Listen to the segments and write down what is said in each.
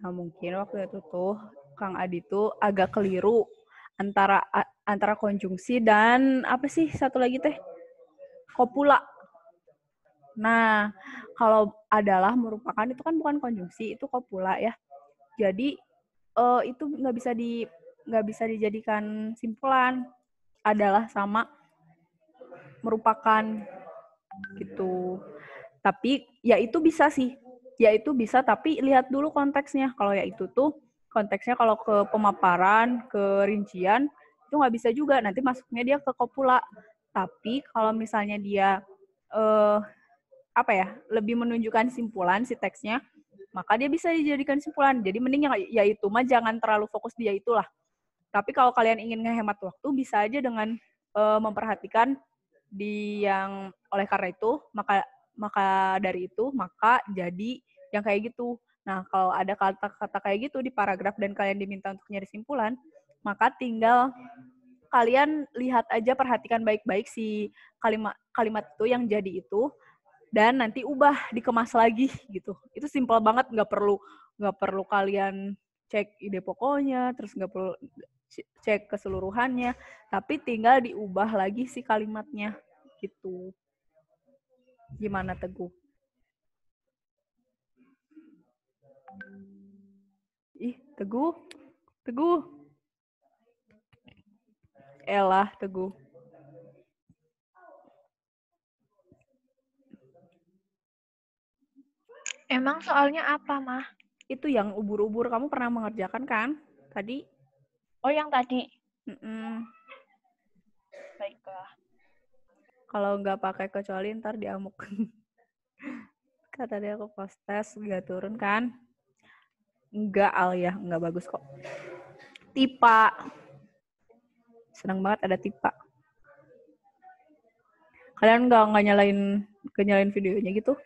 Nah, mungkin waktu itu tuh Kang Adi tuh agak keliru antara konjungsi dan apa sih satu lagi teh? Kopula. Nah, kalau adalah merupakan itu kan bukan konjungsi, itu kopula ya. Jadi itu nggak bisa dijadikan simpulan. Adalah sama merupakan gitu. Tapi ya itu bisa sih. Ya itu bisa, tapi lihat dulu konteksnya. Kalau ya itu tuh konteksnya kalau ke pemaparan, ke rincian, itu nggak bisa juga. Nanti masuknya dia ke kopula. Tapi kalau misalnya dia apa ya, lebih menunjukkan simpulan si teksnya, maka dia bisa dijadikan simpulan. Jadi mending ya itu mah jangan terlalu fokus dia itulah. Tapi kalau kalian ingin ngehemat waktu, bisa aja dengan memperhatikan di yang oleh karena itu, maka dari itu, maka jadi yang kayak gitu. Nah, kalau ada kata-kata kayak gitu di paragraf dan kalian diminta untuk nyari simpulan, maka tinggal kalian lihat aja, perhatikan baik-baik si kalimat itu yang jadi itu, dan nanti ubah, dikemas lagi gitu. Itu simpel banget, nggak perlu kalian cek ide pokoknya, terus nggak perlu cek keseluruhannya, tapi tinggal diubah lagi si kalimatnya gitu. Gimana Teguh? Ih, Teguh. Elah, Teguh. Emang soalnya apa, Mah? Itu yang ubur-ubur kamu pernah mengerjakan kan? Tadi? Oh, yang tadi. Baiklah. Kalau nggak pakai kecuali ntar diamuk. Kata dia aku post test nggak turun kan? Enggak, Alia, nggak bagus kok. Tipa. Senang banget ada tipa. Kalian nggak nyalain videonya gitu?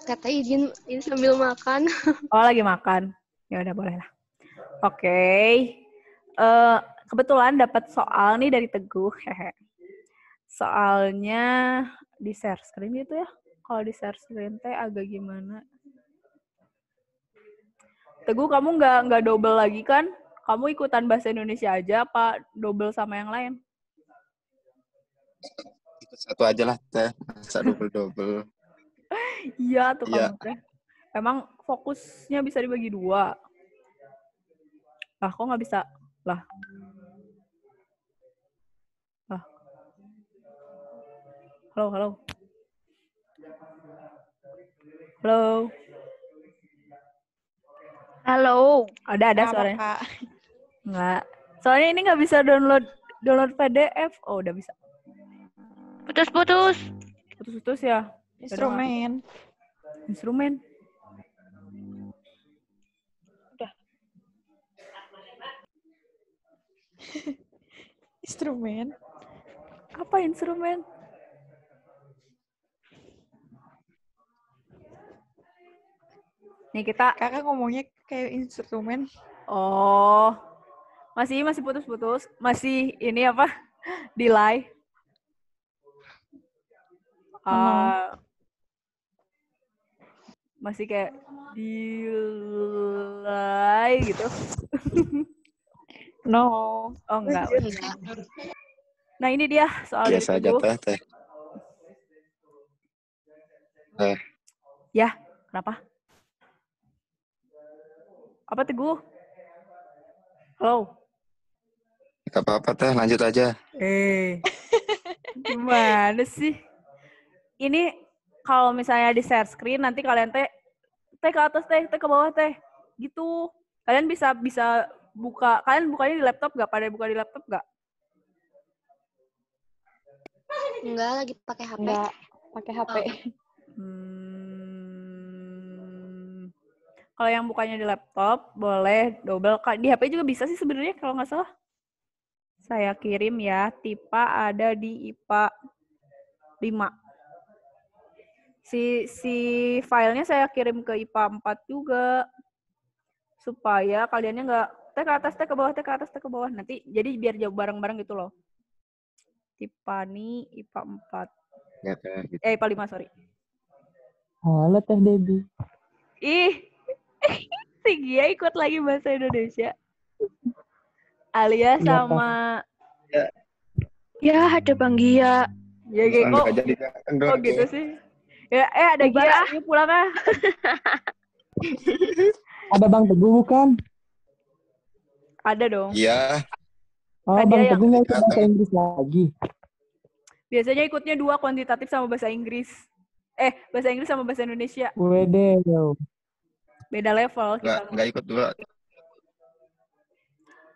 Kata izin sambil makan. Oh, lagi makan. Ya udah, boleh lah. Oke. Kebetulan dapat soal nih dari Teguh. Soalnya di share screen gitu ya. Kalau di share screen teh agak gimana. Teguh, kamu nggak double lagi kan? Kamu ikutan bahasa Indonesia aja apa double sama yang lain? Ikut satu aja lah teh, masa double. Iya tuh Iya. kamu teh. Emang fokusnya bisa dibagi 2. Lah, kok nggak bisa? Lah. Halo. Halo. Ada suaranya. Kak? Nggak. Soalnya ini nggak bisa download PDF. Oh, udah bisa. Putus-putus ya. Instrumen. Udah. Instrumen. Apa instrumen? Nih kita. Kakak ngomongnya kayak instrumen. Oh. Masih putus-putus. Masih ini apa? Delay. Masih kayak delay gitu. No. Oh, enggak. Nah, ini dia soal biasa dari Teguh. Biasa aja teh. Ya, kenapa? Apa Teguh? Halo. Gak apa-apa teh, lanjut aja. Gimana sih? Ini kalau misalnya di share screen, nanti kalian teh ke atas teh ke bawah teh. Gitu. Kalian bisa buka. Kalian bukanya di laptop nggak? Pada buka di laptop nggak? Enggak, lagi pakai HP. Enggak, pakai HP. Kalau yang bukanya di laptop, boleh double. Di HP juga bisa sih sebenarnya kalau nggak salah. Saya kirim ya, TIPA ada di IPA 5. Si filenya saya kirim ke IPA 4 juga. Supaya kaliannya nggak teh ke atas, teh ke bawah, teh ke atas, teh ke bawah. Nanti jadi biar jauh bareng-bareng gitu loh. Tipani IPA 4. Ya, teh, gitu. IPA 5, sorry. Halo Teh Debbie. Ih, si Gia ikut lagi bahasa Indonesia. Alia Iya, sama Ya, ada Bang Gia. ya Gia. Langsung nggak jadi kan Oh doang. gitu sih. Ya, ada Bubar, Gia. ah. Yuk pulang ah. Ada Bang Teguh bukan? Ada dong. Iya. Oh, Kan dia Bang yang- Teguh nggak ikut bahasa Inggris lagi. Biasanya ikutnya 2, kuantitatif sama bahasa Inggris. Bahasa Inggris sama bahasa Indonesia. Wede, yo. Beda level kita. Nggak ikut dulu.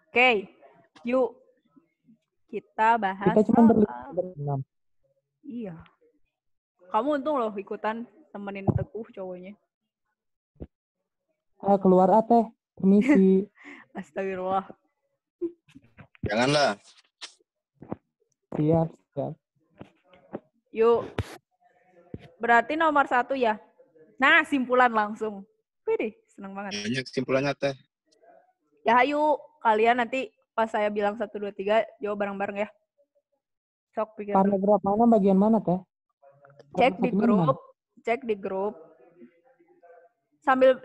Oke, yuk kita bahas Kita cuma soal- berenam. Iya. Kamu untung loh ikutan temenin Teguh cowoknya. Keluar Teh. Permisi. Astagfirullah. Janganlah. Siap, siap. Yuk. Berarti nomor 1 ya. Nah, simpulan langsung. Wih, seneng banget. Banyak kesimpulannya Teh. Ya ayo, kalian nanti pas saya bilang 1, 2, 3, jawab bareng-bareng ya. Sok pikir dulu. Paragraf mana bagian mana Teh? Cek di Satunya mana? grup. Cek di grup.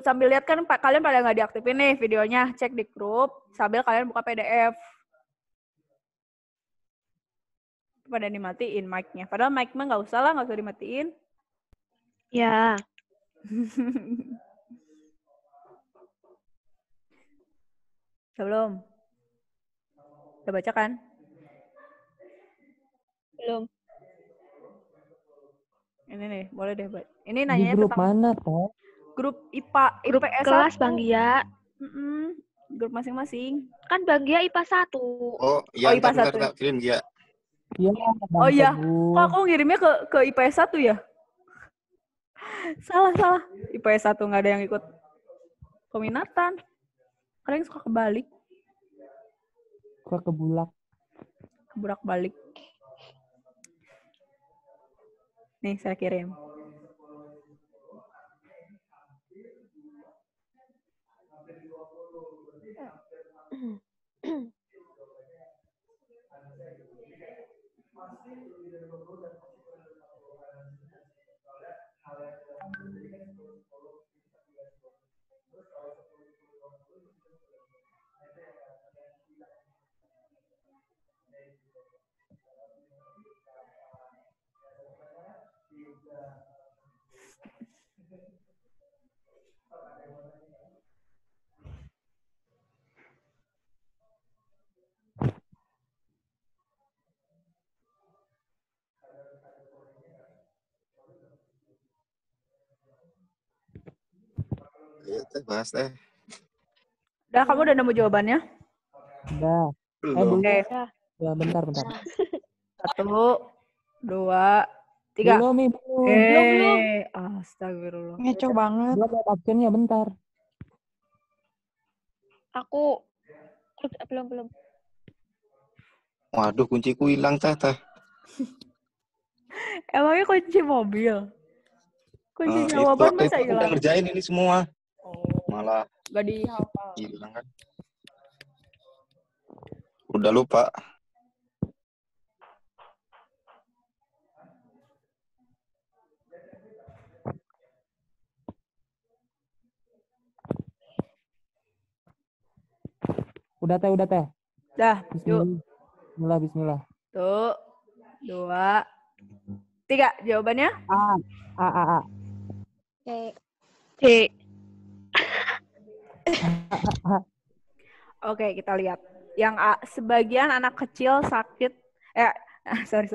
Sambil lihat kan kalian pada nggak diaktifin nih videonya. Cek di grup sambil kalian buka PDF. Pada dimatiin mic-nya. Padahal mic mah nggak usah dimatiin. Ya. Belum. Udah baca kan? Belum. Ini nih, boleh deh, Mbak. Ini Di nanya grup tentang mana Teh? grup IPA, Grup IPS kelas 1. Bang Gia. Grup masing-masing. Kan Bang Gia IPA 1. Oh, iya, Oh, IPA ntar 1 ya? tak kirim dia. Iya, Bang Oh iya, Teguh. kok aku ngirimnya ke IPS 1 ya? Salah. IPS 1 nggak ada yang ikut peminatan. Kalian suka kebalik, Suka kebulak. keburak-balik. Nih, saya kirim. Iya Teh, bahas Teh. Udah, kamu udah nemu jawabannya? Udah. Belum. Belum. Oke. Ya, bentar. 1, 2, 3. Belum, Ibu. Belum. Astagfirullah. Ngeco banget. Belum lihat absennya, bentar. Aku belum. Waduh, kunciku hilang Teh. Emangnya kunci mobil? Kunci Itu jawaban waktu masa itu aku udah hilang? ngerjain ini semua. Oh, Malah gak dihafal. hilang kan. Udah lupa. Udah Teh. Dah, yuk. Bismillah. 1, 2, 3. Jawabannya? A. C. Oke, kita lihat. Yang A, sebagian anak kecil sakit. Sorry.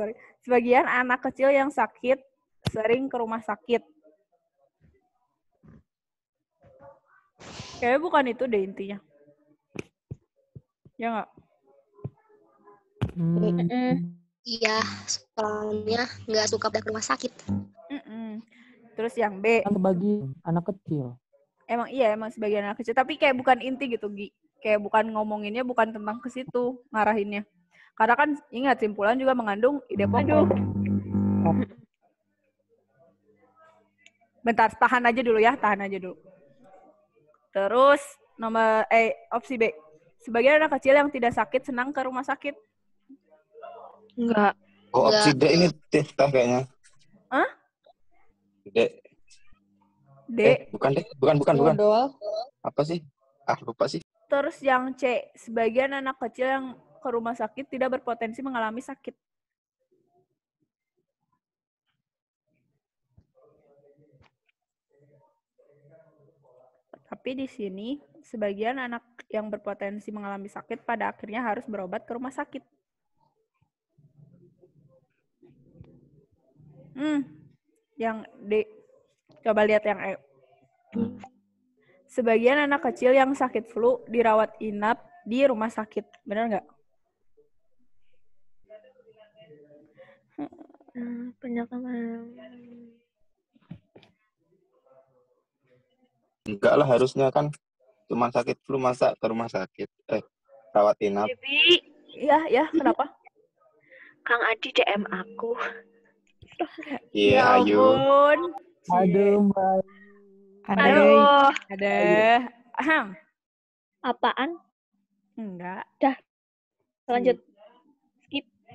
Sebagian anak kecil yang sakit sering ke rumah sakit. Kayaknya bukan itu deh intinya. Ya nggak? Iya, soalnya nggak suka ke rumah sakit. Terus yang B, Kan bagi anak kecil. emang sebagian anak kecil. Tapi kayak bukan inti gitu, Gi. Kayak bukan ngomonginnya, bukan tentang ke situ ngarahinnya. Karena kan ingat, simpulan juga mengandung ide pokok. Bentar, tahan aja dulu. Terus opsi B. Sebagian anak kecil yang tidak sakit senang ke rumah sakit. Enggak. Oh, opsi D ini Teh kayaknya. Hah? D. D. Bukan deh. Bukan. Dodol. Apa sih? Lupa sih. Terus yang C, sebagian anak kecil yang ke rumah sakit tidak berpotensi mengalami sakit. Tapi di sini, sebagian anak yang berpotensi mengalami sakit pada akhirnya harus berobat ke rumah sakit. Yang D. Coba lihat yang E. Sebagian anak kecil yang sakit flu dirawat inap di rumah sakit. Benar nggak? Enggak lah, harusnya kan cuma sakit flu, masa ke rumah sakit. Rawat inap. Iya, kenapa? Kang Adi DM aku. Iya, ayo. ampun. Aduh, Mbak. Aduh, Ada. apaan? Enggak. Lanjut.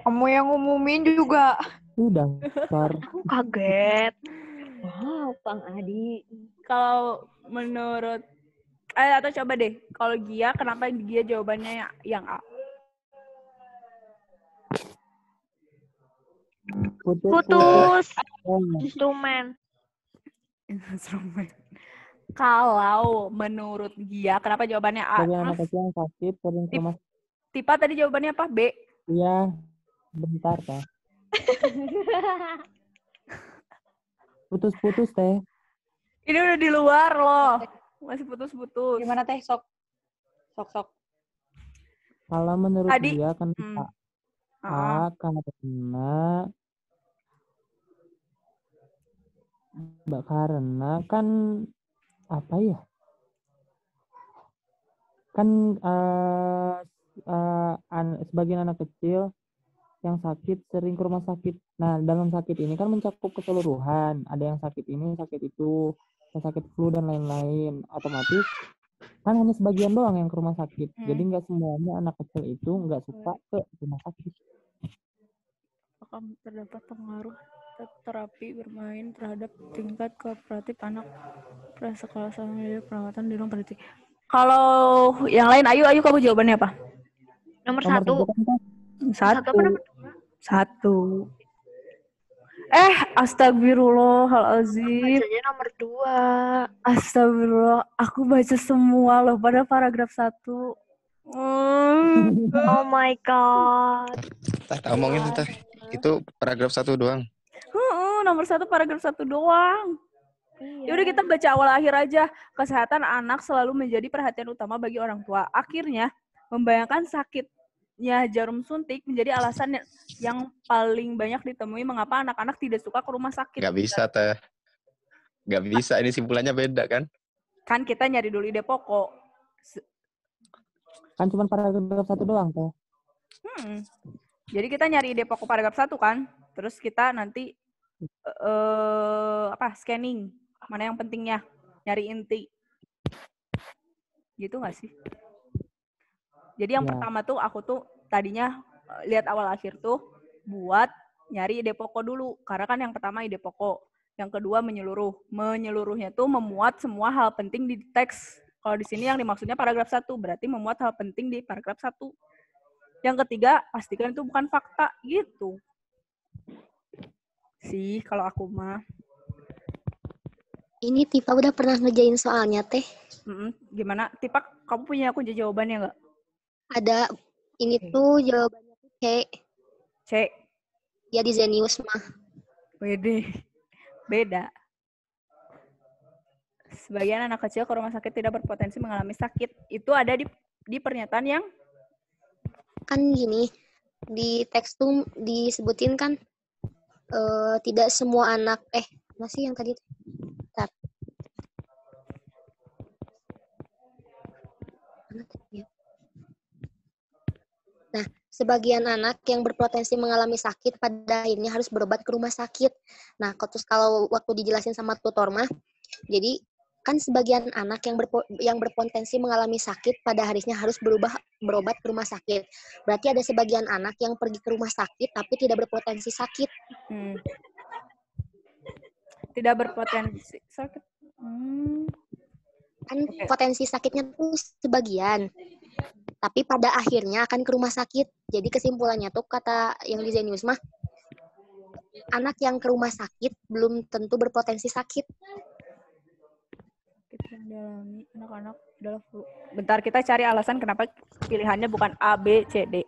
Kamu yang ngumumin juga. Udah, Sar. Aku kaget. Wow, Kang Adi. Kalau menurut atau coba deh, kalau Gia, kenapa Gia jawabannya yang A? Putus. Oh, Instrumen. Instrumen. Kalau menurut Gia, kenapa jawabannya A? sebagian anak kecil yang sakit sering ke rumah. Tipa tadi jawabannya apa? B. Iya, bentar, Teh. Putus-putus, Teh. Ini udah di luar loh. Masih putus-putus. Gimana teh? Sok. Kalau menurut Tadi- dia kan Ah. karena kan apa ya? Kan sebagian anak kecil yang sakit sering ke rumah sakit. Nah, dalam sakit ini kan mencakup keseluruhan. Ada yang sakit ini, sakit itu, yang sakit flu dan lain-lain. Otomatis kan hanya sebagian doang yang ke rumah sakit. Jadi nggak semuanya anak kecil itu nggak suka ke rumah sakit. Apakah terdapat pengaruh terapi bermain terhadap tingkat kooperatif anak prasekolah sambil perawatan di ruang pendidik? Kalau yang lain, ayo kamu jawabannya apa? Nomor Nomor 1. 3 kan, Teh? Satu apa nomor 2? 1. Astagfirullahaladzim. Bacanya nomor 2. Astagfirullah. Aku baca semua loh pada paragraf 1. Oh my god. Teh, omongin Teh. Itu paragraf 1 doang. Nomor 1 paragraf 1 doang. Iya. Yaudah kita baca awal akhir aja. Kesehatan anak selalu menjadi perhatian utama bagi orang tua. Akhirnya, membayangkan sakitnya jarum suntik menjadi alasan yang paling banyak ditemui mengapa anak-anak tidak suka ke rumah sakit. Nggak bisa, Teh. Nggak bisa. Ini simpulannya beda, kan? Kan kita nyari dulu ide pokok. Kan cuma paragraf 1 doang, Teh. Jadi kita nyari ide pokok paragraf 1 kan. Terus kita nanti scanning. Mana yang pentingnya. Nyari inti. Gitu nggak sih? Jadi yang Ya. pertama tuh aku tuh tadinya lihat awal akhir tuh buat nyari ide pokok dulu. Karena kan yang pertama ide pokok. Yang kedua menyeluruh. Menyeluruhnya tuh memuat semua hal penting di teks. Kalau di sini yang dimaksudnya paragraf 1. Berarti memuat hal penting di paragraf 1. Yang ketiga, pastikan itu bukan fakta. Gitu. Sih, kalau aku mah. Ini Tifa udah pernah ngerjain soalnya, Teh. Gimana? Tipak, kamu punya kunci jawabannya nggak? Ada, ini tuh jawabannya tuh C. C. Ya di Zenius mah. WD. Beda. Sebagian anak kecil ke rumah sakit tidak berpotensi mengalami sakit. Itu ada di pernyataan yang Kan gini, di teks tuh disebutin kan tidak semua anak, masih yang tadi. Bentar. Nah, sebagian anak yang berpotensi mengalami sakit pada akhirnya harus berobat ke rumah sakit. Nah, terus kalau waktu dijelasin sama tutor mah, jadi kan sebagian anak yang berpotensi mengalami sakit pada akhirnya harus berobat ke rumah sakit. Berarti ada sebagian anak yang pergi ke rumah sakit tapi tidak berpotensi sakit. tidak berpotensi sakit. Hmm. Kan Oke. potensi sakitnya tuh sebagian, tapi pada akhirnya akan ke rumah sakit. Jadi kesimpulannya tuh kata yang di Zenius mah, anak yang ke rumah sakit belum tentu berpotensi sakit. Sakit yang dialami anak-anak adalah flu. Bentar, kita cari alasan kenapa pilihannya bukan A, B, C, D.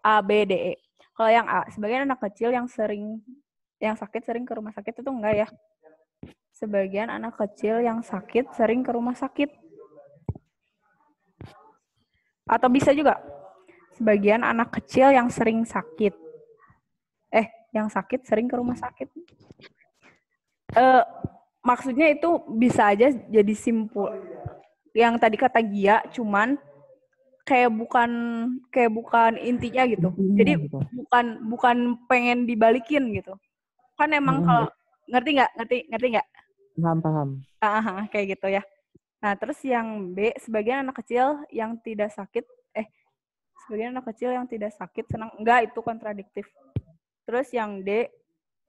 A, B, D, E. Kalau yang A, sebagian anak kecil yang sakit sering ke rumah sakit itu enggak ya. Sebagian anak kecil yang sakit sering ke rumah sakit. Atau bisa juga, sebagian anak kecil yang sering sakit. Yang sakit sering ke rumah sakit. Maksudnya itu bisa aja jadi simpul. Yang tadi kata Gia, cuman kayak bukan intinya gitu. Intinya Jadi gitu. bukan pengen dibalikin gitu. Kan emang kalau ngerti nggak? Paham. Kayak gitu ya. Nah, terus yang B, sebagian anak kecil yang tidak sakit, sebagian anak kecil yang tidak sakit senang, enggak, itu kontradiktif. Terus yang D,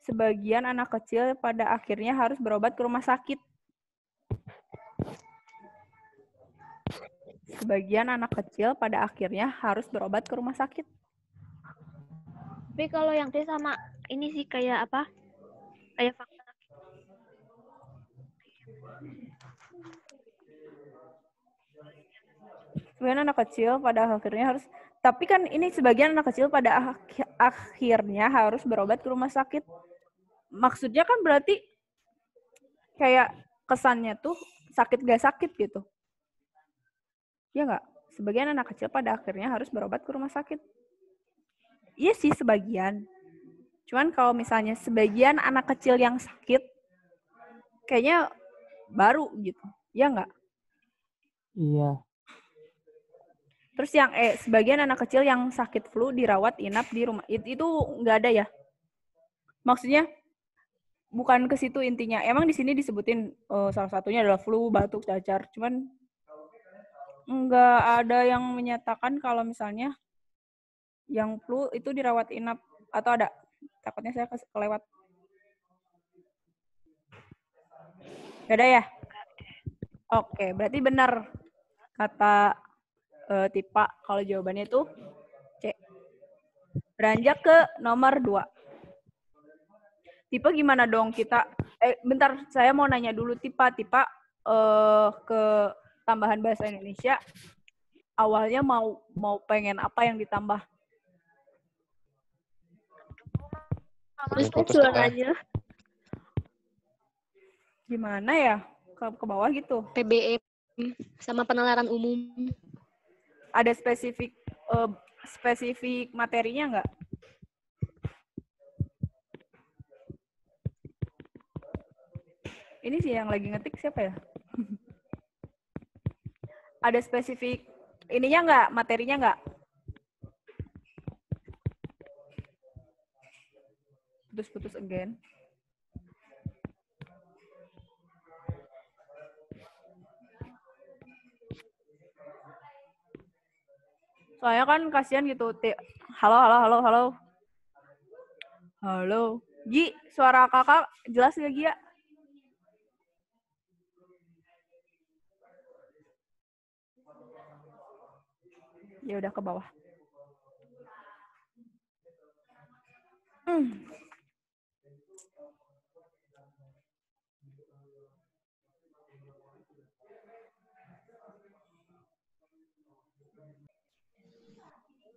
sebagian anak kecil pada akhirnya harus berobat ke rumah sakit. Sebagian anak kecil pada akhirnya harus berobat ke rumah sakit. Tapi kalau yang D sama ini sih kayak apa? Kayak fakta. Sebagian anak kecil pada akhirnya harus, tapi kan ini sebagian anak kecil pada akhirnya harus berobat ke rumah sakit. Maksudnya kan berarti kayak kesannya tuh sakit gak sakit gitu. Ya nggak? Sebagian anak kecil pada akhirnya harus berobat ke rumah sakit. Iya sih sebagian. Cuman kalau misalnya sebagian anak kecil yang sakit, kayaknya baru gitu. Ya nggak? Iya. Terus yang sebagian anak kecil yang sakit flu dirawat inap di rumah. Itu nggak ada ya? Maksudnya bukan ke situ intinya. Emang di sini disebutin salah satunya adalah flu, batuk, cacar. Cuman nggak ada yang menyatakan kalau misalnya yang flu itu dirawat inap. Atau ada? Takutnya saya kelewat. Gak ada ya? Oke, berarti benar kata Tipa kalau jawabannya itu C. Beranjak ke nomor 2. Tipe gimana dong kita? Bentar, saya mau nanya dulu Tipa ke tambahan bahasa Indonesia. Awalnya mau pengen apa yang ditambah? Terus Putus ulang tengah. aja. Gimana ya? Ke bawah gitu. PBM sama penalaran umum. Ada spesifik materinya nggak? Ini sih yang lagi ngetik siapa ya? Ada spesifik ininya nggak? Materinya nggak? Putus again. Soalnya kan kasihan gitu. Halo. Halo. Gi, suara kakak jelas nggak Gi ya? Ya udah ke bawah.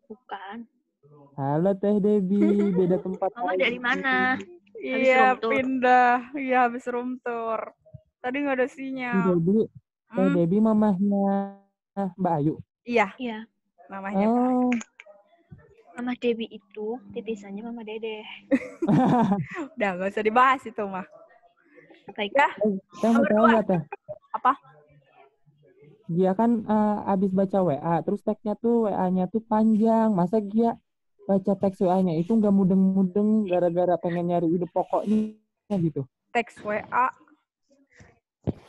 Bukan. Halo Teh Debbie, beda tempat. Mama dari mana? Iya, room tour. pindah. Iya, habis room tour. Tadi nggak ada Teh sinyal. Debbie mamahnya Mbak Ayu. Iya, Iya. namanya. Oh, Mama Debbie itu titisannya Mama Dede. Udah, nggak usah dibahas itu mah. Baik. Ya, Teh mau tahu nggak Teh? apa? Dia kan abis baca WA, terus teksnya tuh WA-nya tuh panjang. Masa dia baca teks WA-nya itu nggak mudeng-mudeng gara-gara pengen nyari ide pokoknya gitu. Teks WA.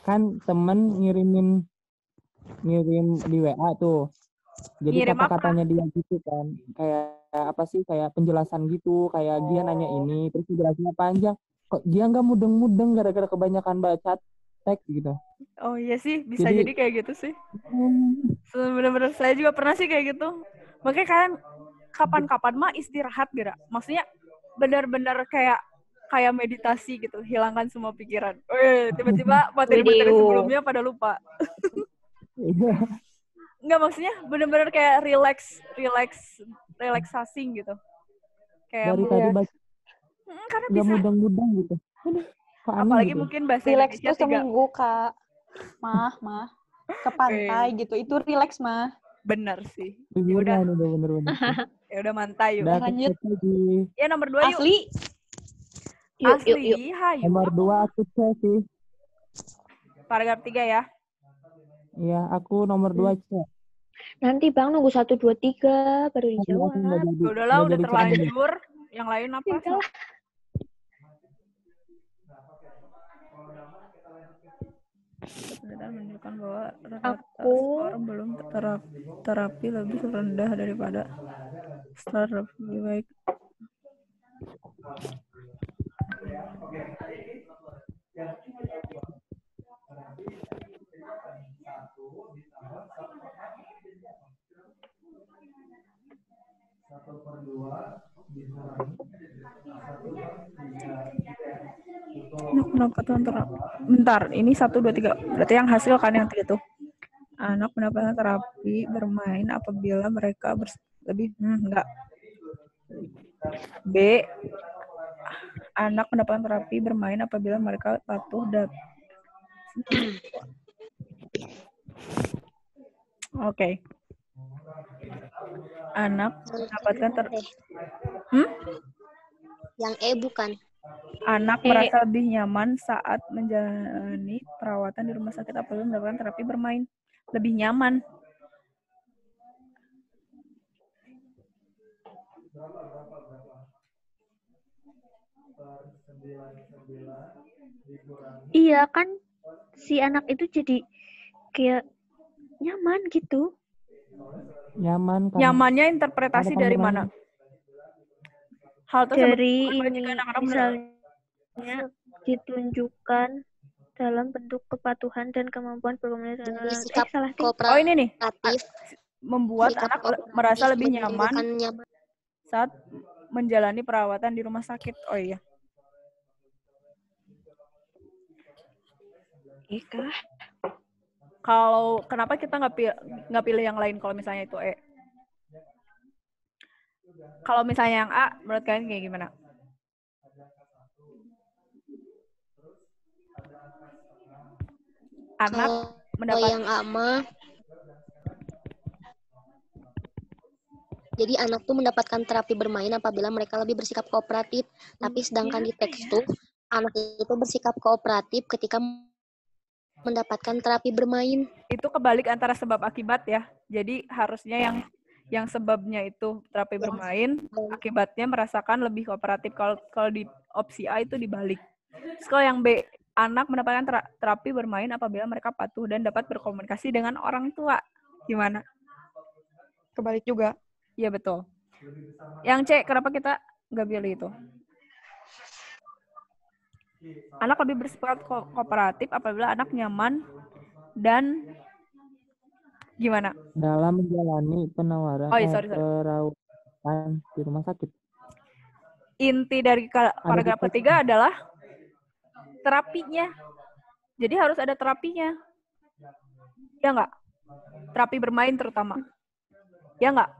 Kan temen ngirim di WA tuh. Jadi Ngirim apa? kata-katanya dia gitu kan. Kayak apa sih, kayak penjelasan gitu. Kayak dia nanya ini, terus penjelasannya panjang. Kok dia nggak mudeng-mudeng gara-gara kebanyakan baca teks gitu. Oh iya sih, bisa Jadi- jadi kayak gitu sih. Bener-bener saya juga pernah sih kayak gitu. Makanya kalian kapan-kapan mah istirahat gitu. Maksudnya bener-bener kayak meditasi gitu, hilangkan semua pikiran. Tiba-tiba materi-materi Widih. sebelumnya pada lupa. Iya. Enggak, maksudnya bener-bener kayak relaxing gitu. Kayak Dari tadi baca karena nggak bisa. mudang-mudang gitu. Aduh, kok aneh Apalagi gitu. mungkin bahasa Relax Indonesia tuh seminggu, Kak. Mah. Ke pantai gitu. Itu relax, mah. bener sih. Ya udah, Liburan udah bener-bener. ya udah mantai yuk. Udah Lanjut. cek lagi. Ya nomor 2 yuk. Asli. Yuk. Asli, hayu. Nomor 2 aku cek sih. Paragraf 3 ya. Iya, aku nomor 2 cek. Nanti Bang nunggu 1, 2, 3 baru Aku dijawab. nggak jadi. Udahlah, nggak udah jadi cek. terlanjur. Yang lain apa? Udahlah. Penelitian menunjukkan bahwa rata-rata Aku skor belum terapi lebih rendah daripada skor lebih baik. Pendapatan bentar, ini 1, 2, 3. Berarti yang hasil kan yang 3 tuh. Anak mendapatkan terapi bermain apabila mereka lebih enggak. B. Anak mendapatkan terapi bermain apabila mereka patuh dan Oke. Anak mendapatkan Yang E bukan. Anak merasa lebih nyaman saat menjalani perawatan di rumah sakit apabila mendapatkan terapi bermain. Lebih nyaman. iya kan si anak itu jadi kayak nyaman gitu. Nyaman kan. Nyamannya interpretasi Ada dari kandungan. mana? Hal tersebut Dari bukan ini jika anak-anak misalnya ditunjukkan dalam bentuk kepatuhan dan kemampuan berkomunikasi. Dari sikap Salah deh. kooperatif. Oh ini nih, membuat Sikap anak kooperatif merasa lebih nyaman menimbulkan nyaman. saat menjalani perawatan di rumah sakit. Oh iya. Kah? Kalau kenapa kita nggak pilih yang lain kalau misalnya itu E? Kalau misalnya yang A, menurut kalian kayak gimana? Anak Kalau mendapat yang A mah, jadi anak tuh mendapatkan terapi bermain apabila mereka lebih bersikap kooperatif. Tapi sedangkan di teks tuh, anak itu bersikap kooperatif ketika mendapatkan terapi bermain. itu kebalik antara sebab akibat ya. Jadi harusnya yang sebabnya itu terapi bermain, akibatnya merasakan lebih kooperatif. Kalau di opsi A itu dibalik. Terus kalau yang B, anak mendapatkan terapi bermain apabila mereka patuh dan dapat berkomunikasi dengan orang tua. Gimana? Kebalik juga. Iya betul. Yang C, kenapa kita nggak pilih itu? Anak lebih bersifat kooperatif apabila anak nyaman dan gimana? Dalam menjalani penawaran Sorry. perawatan di rumah sakit. Inti dari paragraf ketiga adalah terapinya. Jadi harus ada terapinya. Ya nggak? Terapi bermain terutama. Ya nggak?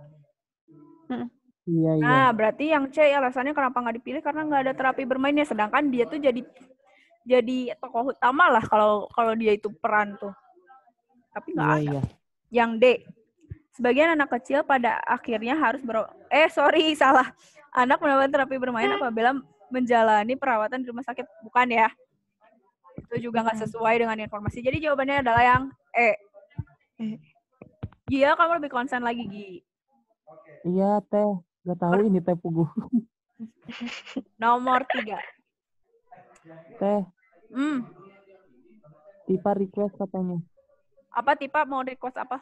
Iya. Nah, berarti yang C alasannya kenapa nggak dipilih karena nggak ada terapi bermainnya. Sedangkan dia tuh jadi tokoh utama lah kalau dia itu peran tuh. Tapi nggak ada. Iya. Yang D, sebagian anak kecil pada akhirnya harus salah. Anak mendapatkan terapi bermain apabila menjalani perawatan di rumah sakit. Bukan ya? Itu juga nggak sesuai dengan informasi. Jadi jawabannya adalah yang E. Gia, kamu lebih konsen lagi, Gi. Iya, Teh. Gak tahu ini Teh Pugu. Nomor 3. Teh, Tipa request katanya. Apa Tipa mau request apa?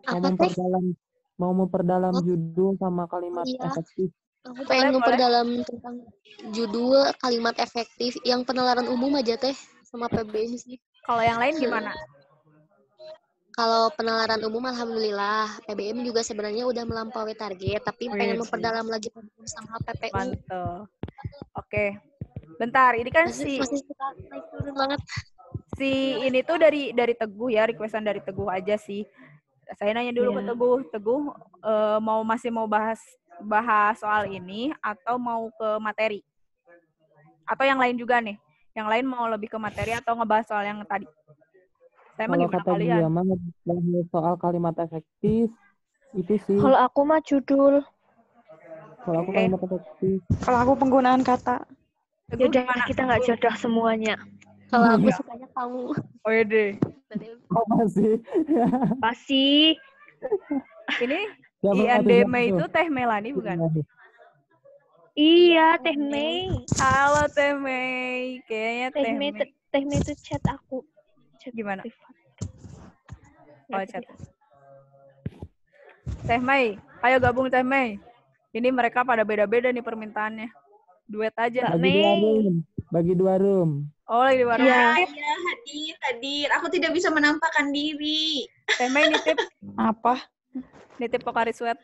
Apa teh? Mau memperdalam judul sama kalimat Iya. efektif. Aku pengen memperdalam tentang judul kalimat efektif yang penalaran umum aja teh sama PBM sih. Kalau yang lain gimana? Kalau penalaran umum alhamdulillah, PBM juga sebenarnya udah melampaui target, tapi pengen memperdalam lagi sama PPU. Mantap. Oke. Bentar, ini kan Masih suka naik turun banget. si ini tuh dari Teguh ya, requestan dari Teguh aja sih. Saya nanya dulu ke Teguh, masih mau bahas soal ini atau mau ke materi? Atau yang lain juga nih? Yang lain mau lebih ke materi atau ngebahas soal yang tadi? Saya mah Kalau gimana kata kalian? dia mah soal kalimat efektif itu sih. Kalau aku mah judul. Kalau aku kalimat efektif. Kalau aku penggunaan kata. Yaudah, kita nggak jodoh semuanya. Kalau aku sukanya kamu. Oh iya deh. Oh masih. Pasti. Ini Siapa INDM tuh? itu Teh Melani bukan? Iya, Teh Mei. Halo Teh Mei. Kayaknya Teh Mei. Teh Mei itu chat aku. Chat Gimana? privat. Oh, chat. Teh Mei, ayo gabung Teh Mei. Ini mereka pada beda-beda nih permintaannya. Duet aja. Bagi dua room. Oh, lagi di warung. Iya, hadir. Aku tidak bisa menampakkan diri. Teh Mei nitip. Apa? Nitip Pocari Sweat.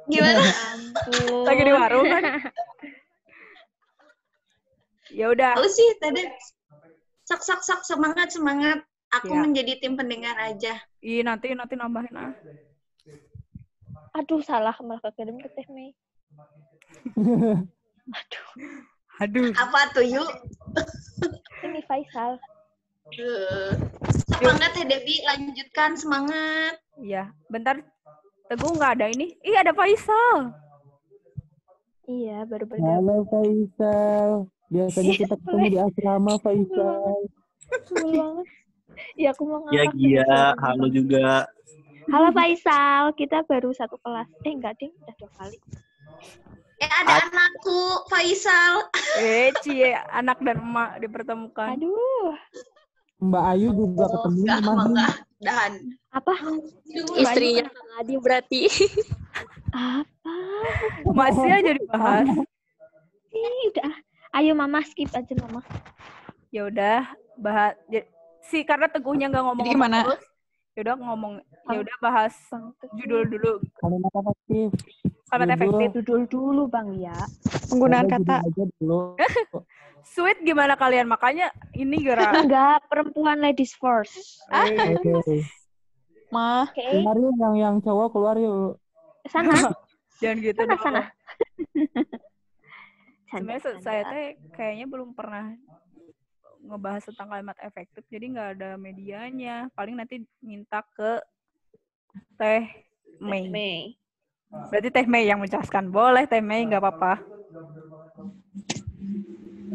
Gimana? Ampun. Lagi di warung kan? Ya udah. Tahu sih tadi. Sak semangat. Aku Ya. menjadi tim pendengar aja. Ih, nanti nambahin ah. Aduh, salah malah kekirim ke Teh Mei. Aduh. Apa tuh, Yuk? Ini Faisal. Semangat ya, Debbie. Lanjutkan, semangat. Iya, bentar. Teguh nggak ada ini. Ih, ada Faisal. Iya, baru bergabung. Halo Faisal. Biasanya kita ketemu di asrama Faisal. Sebel banget. Iya, aku mau Ya, Gia. Halo juga. Halo Faisal, kita baru satu kelas. Enggak ding, udah 2 kali. Ada anakku, Faisal. Cie, anak dan emak dipertemukan. Aduh. Mbak Ayu juga ketemu Enggak. Dan. Apa? Istrinya Kang Adi berarti. Apa? Masih aja dibahas. Udah. Ayo Mama, skip aja Mama. Ya udah, bahas. Karena Teguhnya nggak ngomong terus. Ya udah bahas judul dulu. Kalimat efektif. Kalimat efektif. Judul dulu Bang ya. Penggunaan kata. Sweet gimana kalian? Makanya ini gerak. Enggak, perempuan ladies first. Mah. Keluar yuk, yang cowok keluar yuk. Sana. Jangan gitu dong. Sana. Sebenarnya saya kayaknya belum pernah ngebahas tentang kalimat efektif, jadi nggak ada medianya. Paling nanti minta ke Teh Mei. Berarti Teh Mei yang menjelaskan. Boleh Teh Mei, nggak apa-apa.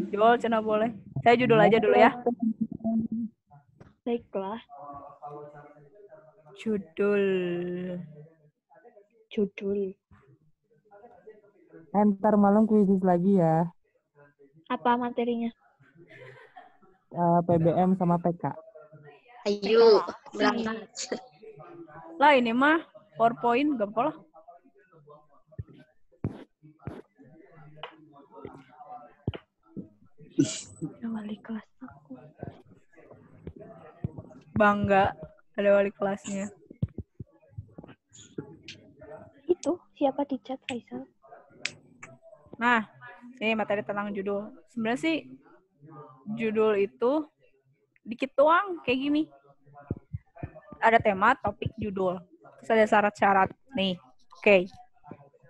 Judul, Cina boleh. Saya judul aja dulu ya. Baiklah. Judul. Ntar malam kuisis lagi ya. Apa materinya? PBM sama PK. Ayo, berangkat. Lah ini mah PowerPoint, gak apa lah. Wali kelas aku. Bangga ada wali kelasnya. Itu siapa di chat Faisal? Nah, ini materi tentang judul. Sebenarnya sih judul itu dikit doang kayak gini. Ada tema, topik, judul. Terus ada syarat-syarat. Nih, oke.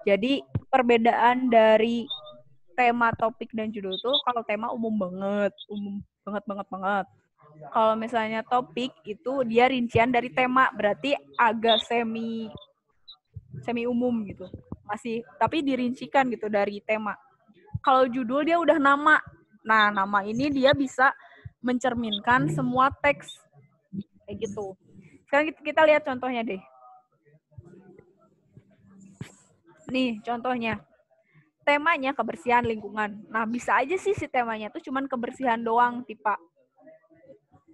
Jadi perbedaan dari tema, topik, dan judul itu kalau tema umum banget. Kalau misalnya topik itu dia rincian dari tema, berarti agak semi umum gitu. Masih, tapi dirincikan gitu dari tema. Kalau judul dia udah nama. Nah, nama ini dia bisa mencerminkan semua teks. Kayak gitu. Sekarang kita lihat contohnya deh. Nih, contohnya. Temanya kebersihan lingkungan. Nah, bisa aja sih si temanya tuh cuman kebersihan doang, Tipa.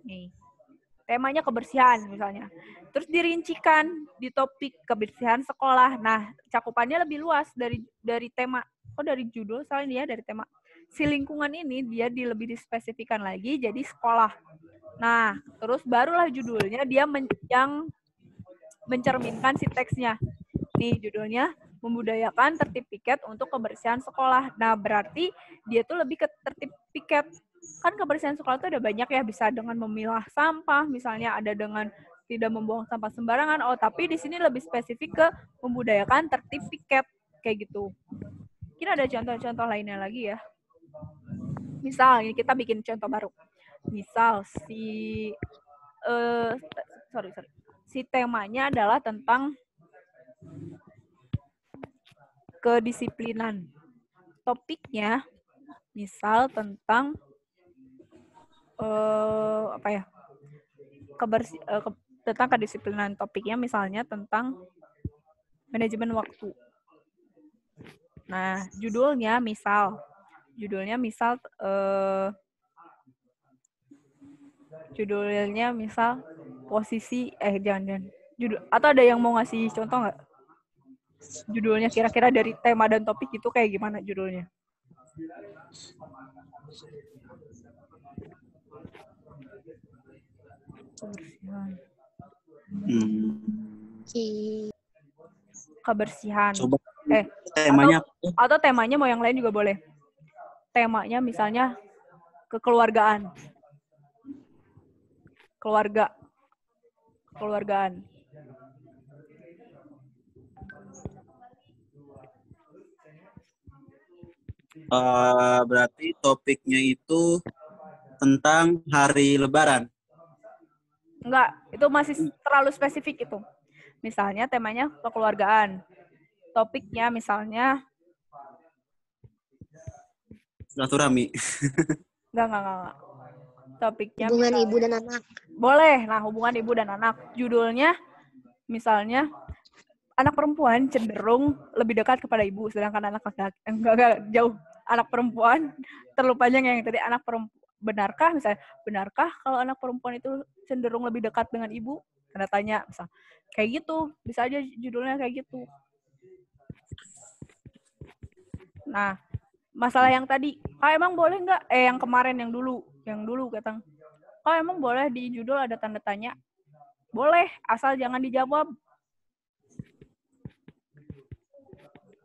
Nih. temanya kebersihan misalnya. Terus dirincikan di topik kebersihan sekolah. Nah, cakupannya lebih luas dari tema. Dari judul soalnya dari tema. Si lingkungan ini dia lebih dispesifikan lagi jadi sekolah. Nah, terus barulah judulnya dia yang mencerminkan si teksnya. Nih judulnya membudayakan tertib piket untuk kebersihan sekolah. Nah, berarti dia tuh lebih ke tertib piket. Kan kebersihan sekolah tuh ada banyak ya, bisa dengan memilah sampah, misalnya ada dengan tidak membuang sampah sembarangan. Oh, tapi di sini lebih spesifik ke membudayakan tertib piket kayak gitu. Kira ada contoh-contoh lainnya lagi ya. Misal ini kita bikin contoh baru. Misal si temanya adalah tentang kedisiplinan. Topiknya misal tentang tentang kedisiplinan. Topiknya misalnya tentang manajemen waktu. Nah, judulnya misal posisi jangan judul, atau ada yang mau ngasih contoh nggak? Judulnya kira-kira dari tema dan topik itu kayak gimana judulnya? Kebersihan. Coba temanya atau temanya mau yang lain juga boleh. Temanya misalnya kekeluargaan. Keluargaan. Berarti topiknya itu tentang hari Lebaran. Enggak, itu masih terlalu spesifik itu. Misalnya temanya kekeluargaan. Topiknya misalnya silaturahmi. Enggak. Topiknya hubungan ibu dan anak. Boleh. Nah, hubungan ibu dan anak. Judulnya misalnya anak perempuan cenderung lebih dekat kepada ibu, sedangkan anak laki-laki enggak jauh. Anak perempuan terlalu panjang yang tadi anak perempuan. Benarkah kalau anak perempuan itu cenderung lebih dekat dengan ibu? Tanda tanya, misal. Kayak gitu, bisa aja judulnya kayak gitu. Nah, masalah yang tadi, emang boleh nggak? Yang kemarin, yang dulu kata. Emang boleh di judul ada tanda tanya? Boleh, asal jangan dijawab.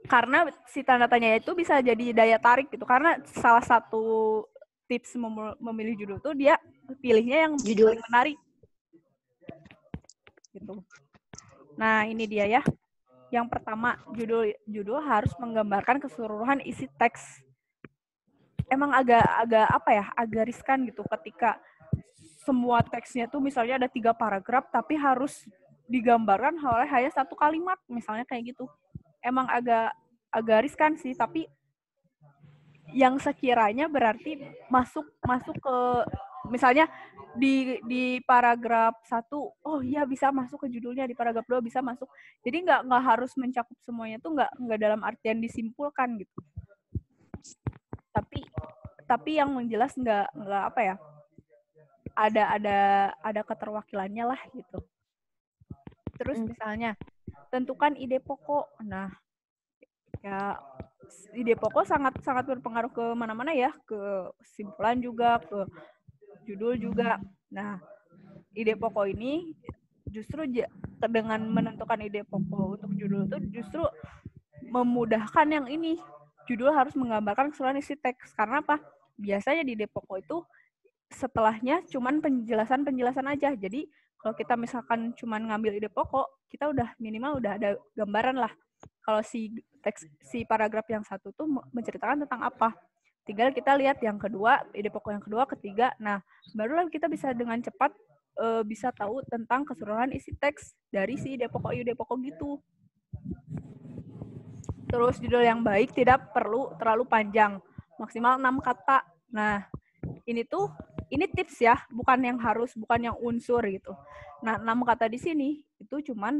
Karena si tanda tanya itu bisa jadi daya tarik gitu. Karena salah satu tips memilih judul tuh dia pilihnya yang paling menarik. Gitu. Nah, ini dia ya. Yang pertama, judul harus menggambarkan keseluruhan isi teks. Emang agak riskan gitu ketika semua teksnya tuh misalnya ada 3 paragraf tapi harus digambarkan oleh hanya 1 kalimat, misalnya kayak gitu. Emang agak riskan sih, tapi yang sekiranya berarti masuk ke misalnya di paragraf 1, oh iya bisa masuk ke judulnya, di paragraf 2 bisa masuk. Jadi nggak harus mencakup semuanya tuh, nggak dalam artian disimpulkan gitu. Tapi yang jelas nggak ada keterwakilannya lah gitu. Terus misalnya tentukan ide pokok. Nah, ya ide pokok sangat berpengaruh ke mana-mana ya, ke kesimpulan juga, ke judul juga. Nah, ide pokok ini justru dengan menentukan ide pokok untuk judul itu justru memudahkan yang ini. Judul harus menggambarkan keseluruhan isi teks. Karena apa? Biasanya di ide pokok itu setelahnya cuman penjelasan aja. Jadi kalau kita misalkan cuman ngambil ide pokok, kita udah minimal udah ada gambaran lah. Kalau si paragraf yang 1 tuh menceritakan tentang apa. Tinggal kita lihat yang kedua, ide pokok yang kedua, ketiga. Nah, barulah kita bisa dengan cepat bisa tahu tentang keseluruhan isi teks dari si ide pokok gitu. Terus judul yang baik tidak perlu terlalu panjang, maksimal 6 kata. Nah, ini tips ya, bukan yang unsur gitu. Nah, 6 kata di sini itu cuman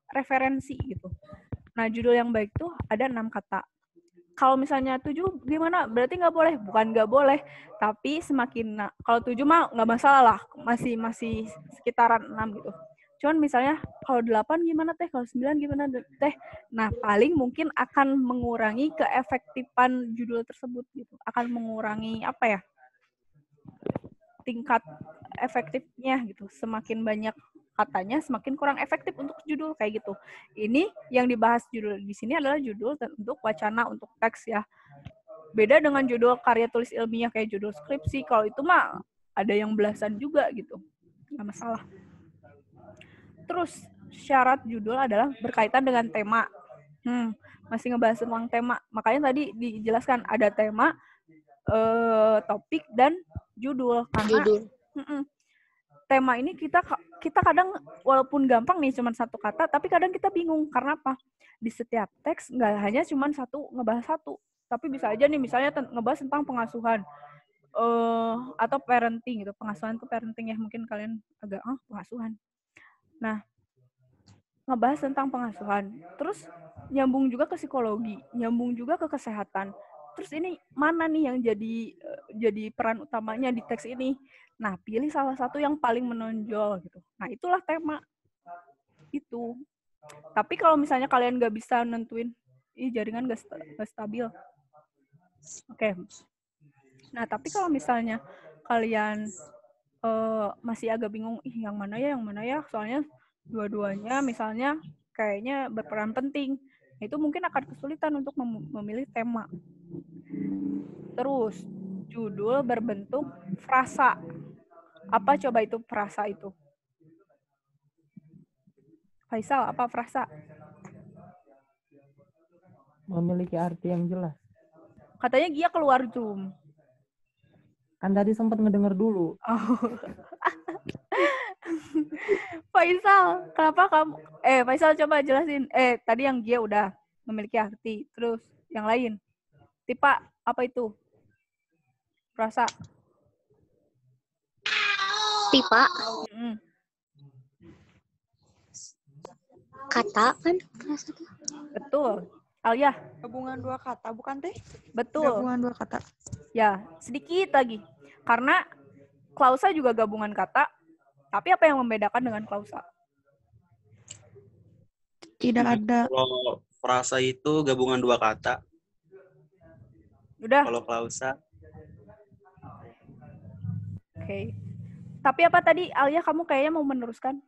referensi gitu. Nah, judul yang baik tuh ada 6 kata. kalau misalnya 7 gimana? Berarti nggak boleh? Bukan nggak boleh, tapi semakin kalau 7 mah nggak masalah lah, masih sekitaran 6 gitu. Cuman misalnya kalau 8 gimana teh? Kalau 9 gimana teh? Nah, paling mungkin akan mengurangi keefektifan judul tersebut gitu. Akan mengurangi apa ya? Tingkat efektifnya gitu. Semakin banyak katanya semakin kurang efektif untuk judul kayak gitu. Ini yang dibahas judul di sini adalah judul untuk wacana untuk teks ya. Beda dengan judul karya tulis ilmiah kayak judul skripsi. Kalau itu mah ada yang belasan juga gitu. Nggak masalah. Terus syarat judul adalah berkaitan dengan tema. Masih ngebahas tentang tema. Makanya tadi dijelaskan ada tema, topik dan judul. Karena tema ini kita kadang walaupun gampang nih cuma satu kata, tapi kadang kita bingung karena apa? Di setiap teks nggak hanya cuma ngebahas satu, tapi bisa aja nih misalnya ngebahas tentang pengasuhan atau parenting gitu. Pengasuhan itu parenting ya, mungkin kalian agak pengasuhan. Nah, ngebahas tentang pengasuhan, terus nyambung juga ke psikologi, nyambung juga ke kesehatan. Terus ini mana nih yang jadi peran utamanya di teks ini? Nah, pilih salah satu yang paling menonjol gitu. Nah, itulah tema itu. Tapi kalau misalnya kalian nggak bisa nentuin, jaringan nggak stabil. Oke. Nah, tapi kalau misalnya kalian masih agak bingung, yang mana ya, soalnya dua-duanya misalnya kayaknya berperan penting. Itu mungkin akan kesulitan untuk memilih tema. Terus, judul berbentuk frasa. Apa coba itu frasa itu? Faisal, apa frasa? Memiliki arti yang jelas. Katanya Gia keluar Zoom. Kan tadi sempat ngedenger dulu. Oh. Faisal, kenapa kamu? Faisal coba jelasin. Tadi yang Gia udah memiliki arti. Terus yang lain. Tipa, apa itu? Frasa. Tipa. Kata kan? Betul. Alia. Gabungan dua kata, bukan teh? Betul. Gabungan dua kata. Ya, sedikit lagi. Karena klausa juga gabungan kata. Tapi apa yang membedakan dengan klausa? Tidak ada. Kalau frasa itu gabungan dua kata. Udah. Kalau klausa. Oke. Tapi apa tadi, Alia, kamu kayaknya mau meneruskan?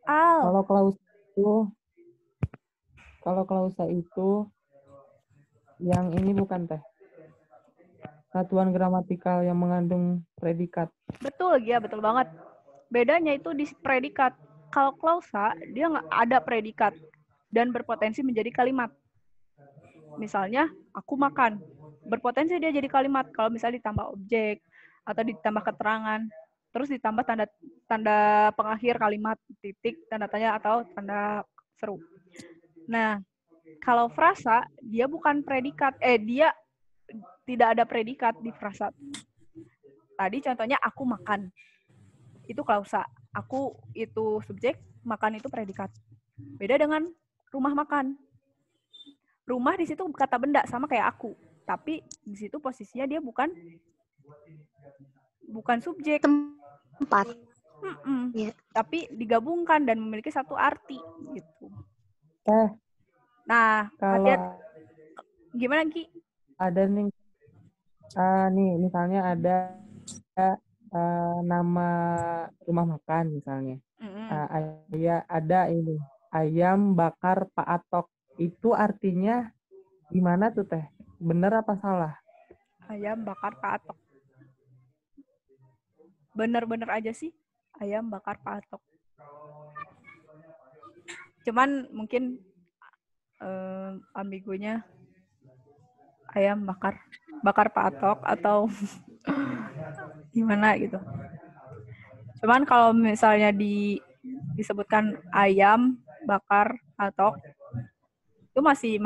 Kalau klausa itu yang ini bukan teh. Satuan gramatikal yang mengandung predikat. Betul, ya, betul banget. Bedanya itu di predikat. Kalau klausa, dia nggak ada predikat dan berpotensi menjadi kalimat. Misalnya, aku makan. Berpotensi dia jadi kalimat kalau misalnya ditambah objek atau ditambah keterangan, terus ditambah tanda pengakhir kalimat, titik, tanda tanya atau tanda seru. Nah, kalau frasa, dia bukan predikat. Dia tidak ada predikat di frasa. Tadi contohnya aku makan. Itu klausa. Aku itu subjek, makan itu predikat. Beda dengan rumah makan. Rumah di situ kata benda sama kayak aku. Tapi di situ posisinya dia bukan subjek. Tempat. Yeah. Tapi digabungkan dan memiliki satu arti gitu. Nah, kalau gimana Ki? Ada nih, nih misalnya ada nama rumah makan misalnya. Ada ini ayam bakar Pak Atok. Itu artinya gimana tuh teh? Bener apa salah? Ayam bakar Pak Atok. Bener-bener aja sih ayam bakar Pak Atok. Cuman mungkin ambigunya ayam bakar Pak Atok atau gimana gitu. Cuman kalau misalnya disebutkan ayam bakar Atok, itu masih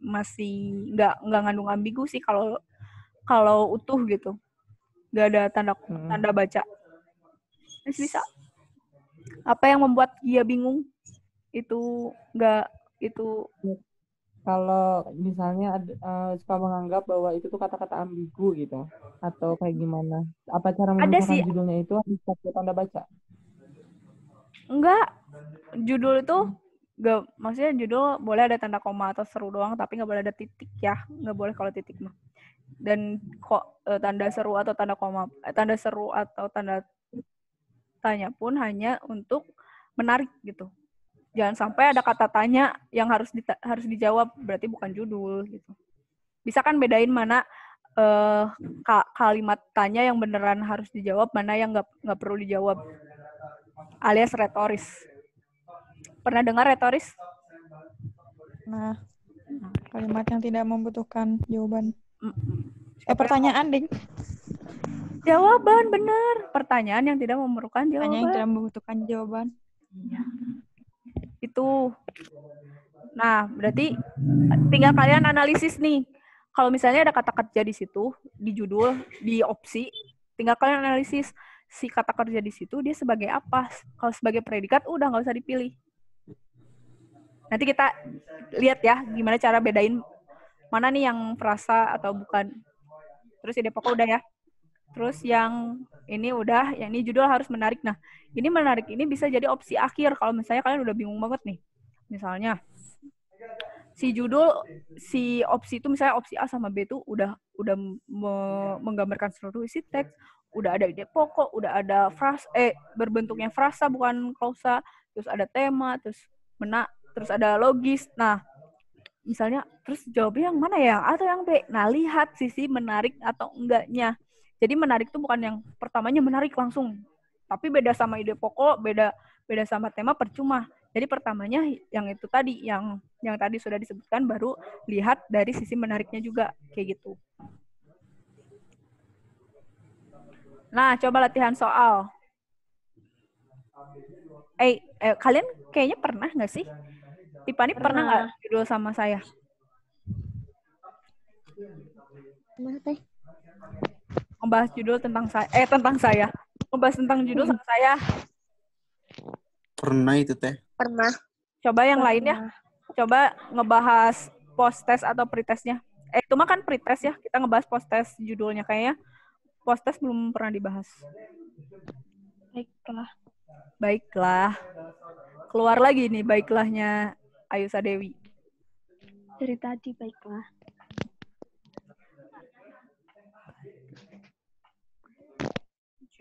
nggak ngandung ambigu sih kalau utuh gitu, nggak ada tanda baca. Bisa. Apa yang membuat dia bingung? itu nggak itu. Kalau misalnya suka menganggap bahwa itu tuh kata-kata ambigu gitu, atau kayak gimana? Apa cara Ada sih. memisahkan judulnya itu harus pakai tanda baca? Enggak, judul itu nggak, maksudnya judul boleh ada tanda koma atau seru doang, tapi nggak boleh ada titik ya, nggak boleh kalau titik mah. Dan kok tanda seru atau tanda koma, tanda seru atau tanda tanya pun hanya untuk menarik gitu. Jangan sampai ada kata tanya yang harus dijawab, berarti bukan judul gitu. Bisa kan bedain mana kalimat tanya yang beneran harus dijawab, mana yang nggak perlu dijawab, alias retoris. Pernah dengar retoris? Nah, kalimat yang tidak membutuhkan jawaban. Pertanyaan, Ding. Jawaban, bener. Pertanyaan yang tidak memerlukan jawaban. Pertanyaan yang tidak membutuhkan jawaban. Itu. Nah, berarti tinggal kalian analisis nih. Kalau misalnya ada kata kerja di situ, di judul, di opsi, tinggal kalian analisis si kata kerja di situ dia sebagai apa. Kalau sebagai predikat, udah nggak usah dipilih. Nanti kita lihat ya, gimana cara bedain mana nih yang frasa atau bukan. Terus ide pokok udah ya. Terus yang ini udah, yang ini judul harus menarik. Nah, ini menarik ini bisa jadi opsi akhir kalau misalnya kalian udah bingung banget nih. Misalnya, si judul, si opsi itu misalnya opsi A sama B itu udah menggambarkan seluruh isi teks, udah ada ide pokok, udah ada berbentuknya frasa bukan klausa, terus ada tema, terus ada logis. Nah, misalnya, terus jawabnya yang mana ya? Atau yang B? Nah, lihat sisi menarik atau enggaknya. Jadi menarik itu bukan yang pertamanya menarik langsung, tapi beda sama ide pokok, beda sama tema, percuma. Jadi pertamanya yang itu tadi, yang tadi sudah disebutkan, baru lihat dari sisi menariknya juga, kayak gitu. Nah, coba latihan soal. Kalian kayaknya pernah nggak sih? Tiffany pernah nggak judul sama saya? Mana teh? Membahas judul tentang saya. Membahas tentang judul sama saya. Pernah itu teh. Pernah. Coba yang lain ya. Coba ngebahas post-test atau pre-testnya. Itu mah kan pre-test ya. Kita ngebahas post-test judulnya. Kayaknya post-test belum pernah dibahas. Baiklah. Keluar lagi nih baiklahnya Ayusa Dewi. Dari tadi baiklah.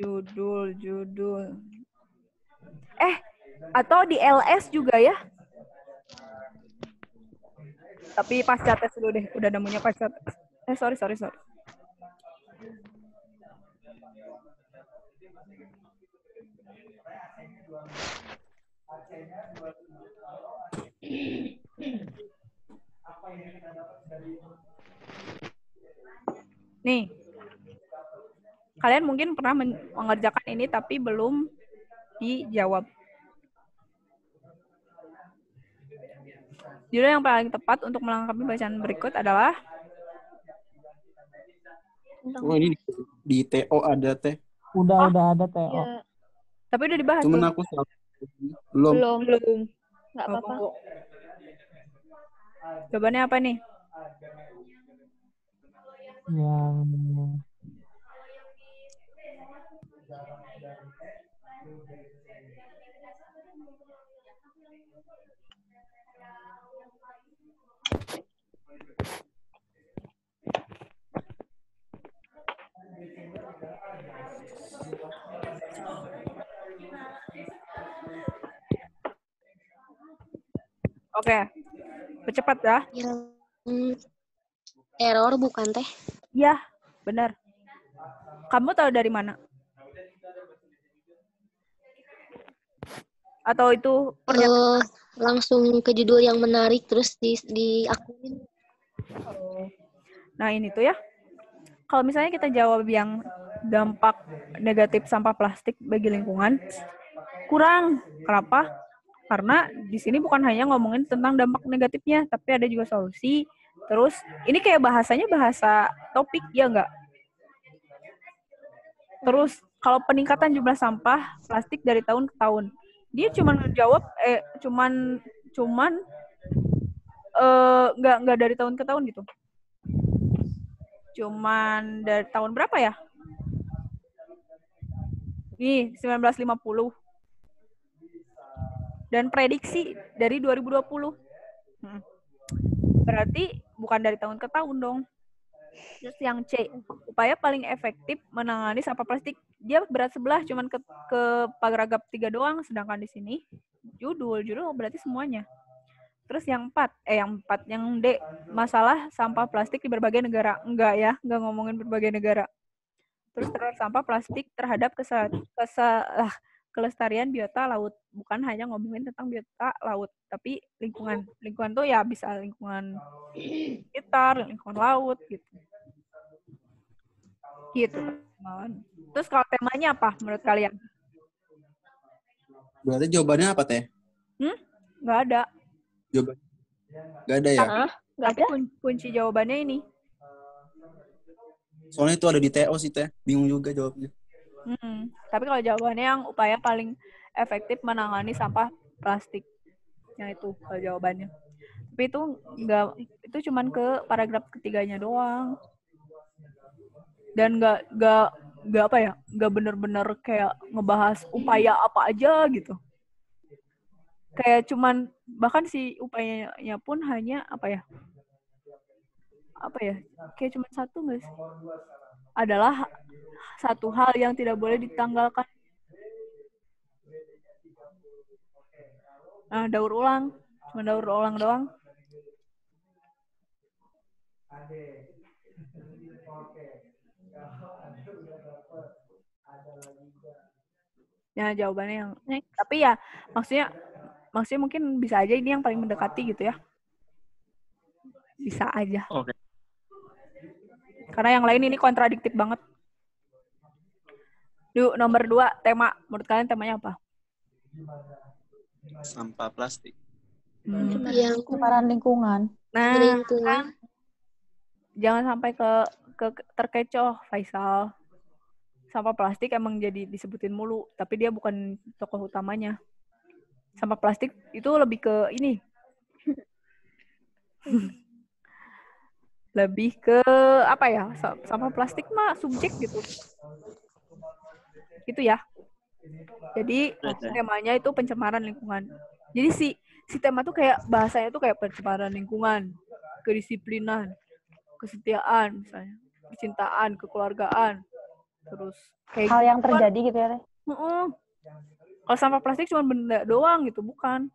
Judul. Atau di LS juga ya. Tapi pasca tes dulu deh. Udah nemunya pasca tes. Sorry. Nih. Kalian mungkin pernah mengerjakan ini tapi belum dijawab. Judul yang paling tepat untuk melengkapi bacaan berikut adalah ini di TO ada teh. Udah ada TO. Ya. Tapi udah dibahas. Cuman aku belum. Nggak apa-apa. Jawabannya apa nih? Yang Oke. Percepat ya. Error bukan teh? Iya, benar. Kamu tahu dari mana? Atau itu Langsung ke judul yang menarik terus diakuin. Nah, ini tuh ya. Kalau misalnya kita jawab yang dampak negatif sampah plastik bagi lingkungan, kurang. Kenapa? Karena di sini bukan hanya ngomongin tentang dampak negatifnya, tapi ada juga solusi. Terus, ini kayak bahasanya bahasa topik, ya enggak? Terus, kalau peningkatan jumlah sampah plastik dari tahun ke tahun, Dia cuman ngejawab cuman nggak dari tahun ke tahun gitu. Cuman dari tahun berapa ya? Nih, 1950. Dan prediksi dari 2020. Berarti bukan dari tahun ke tahun dong. Terus yang C, upaya paling efektif menangani sampah plastik. Dia berat sebelah, cuman ke paragraf 3 doang, sedangkan di sini judul berarti semuanya. Terus yang 4, yang D, masalah sampah plastik di berbagai negara. Enggak ya, enggak ngomongin berbagai negara. Terus terhadap sampah plastik terhadap kelestarian biota laut. Bukan hanya ngomongin tentang biota laut, tapi lingkungan. Lingkungan tuh ya bisa lingkungan sekitar, lingkungan laut gitu. Gitu. Terus kalau temanya apa menurut kalian? Berarti jawabannya apa, Teh? Nggak ada. Jawaban nggak ada ya? Tapi kunci jawabannya ini. Soalnya itu ada di TO sih, Teh. Bingung juga jawabnya. Tapi kalau jawabannya yang upaya paling efektif menangani sampah plastik. Yang itu kalau jawabannya. Tapi itu cuman ke paragraf ketiganya doang. Dan nggak bener-bener kayak ngebahas upaya apa aja gitu. Kayak cuman bahkan si upayanya pun hanya kayak cuma satu nggak sih? Adalah satu hal yang tidak boleh ditanggalkan. Nah, daur ulang doang. Ya jawabannya yang tapi ya maksudnya mungkin bisa aja ini yang paling mendekati gitu ya. Bisa aja. Oke. Karena yang lain ini kontradiktif banget. Yuk, nomor 2, tema. Menurut kalian temanya apa? Sampah plastik. Pencemaran lingkungan. Nah, Lingkungan. Jangan sampai ke terkecoh, Faisal. Sampah plastik emang jadi disebutin mulu, tapi dia bukan tokoh utamanya. Sampah plastik itu lebih ke ini. Lebih ke apa ya? Sampah plastik mah subjek gitu. Gitu ya. Jadi temanya itu pencemaran lingkungan. Jadi si tema tuh kayak bahasanya tuh kayak pencemaran lingkungan, kedisiplinan, kesetiaan misalnya, kecintaan, kekeluargaan. Terus kayak hal yang terjadi gitu ya, Teh. Kalau sampah plastik cuma benda doang gitu, bukan.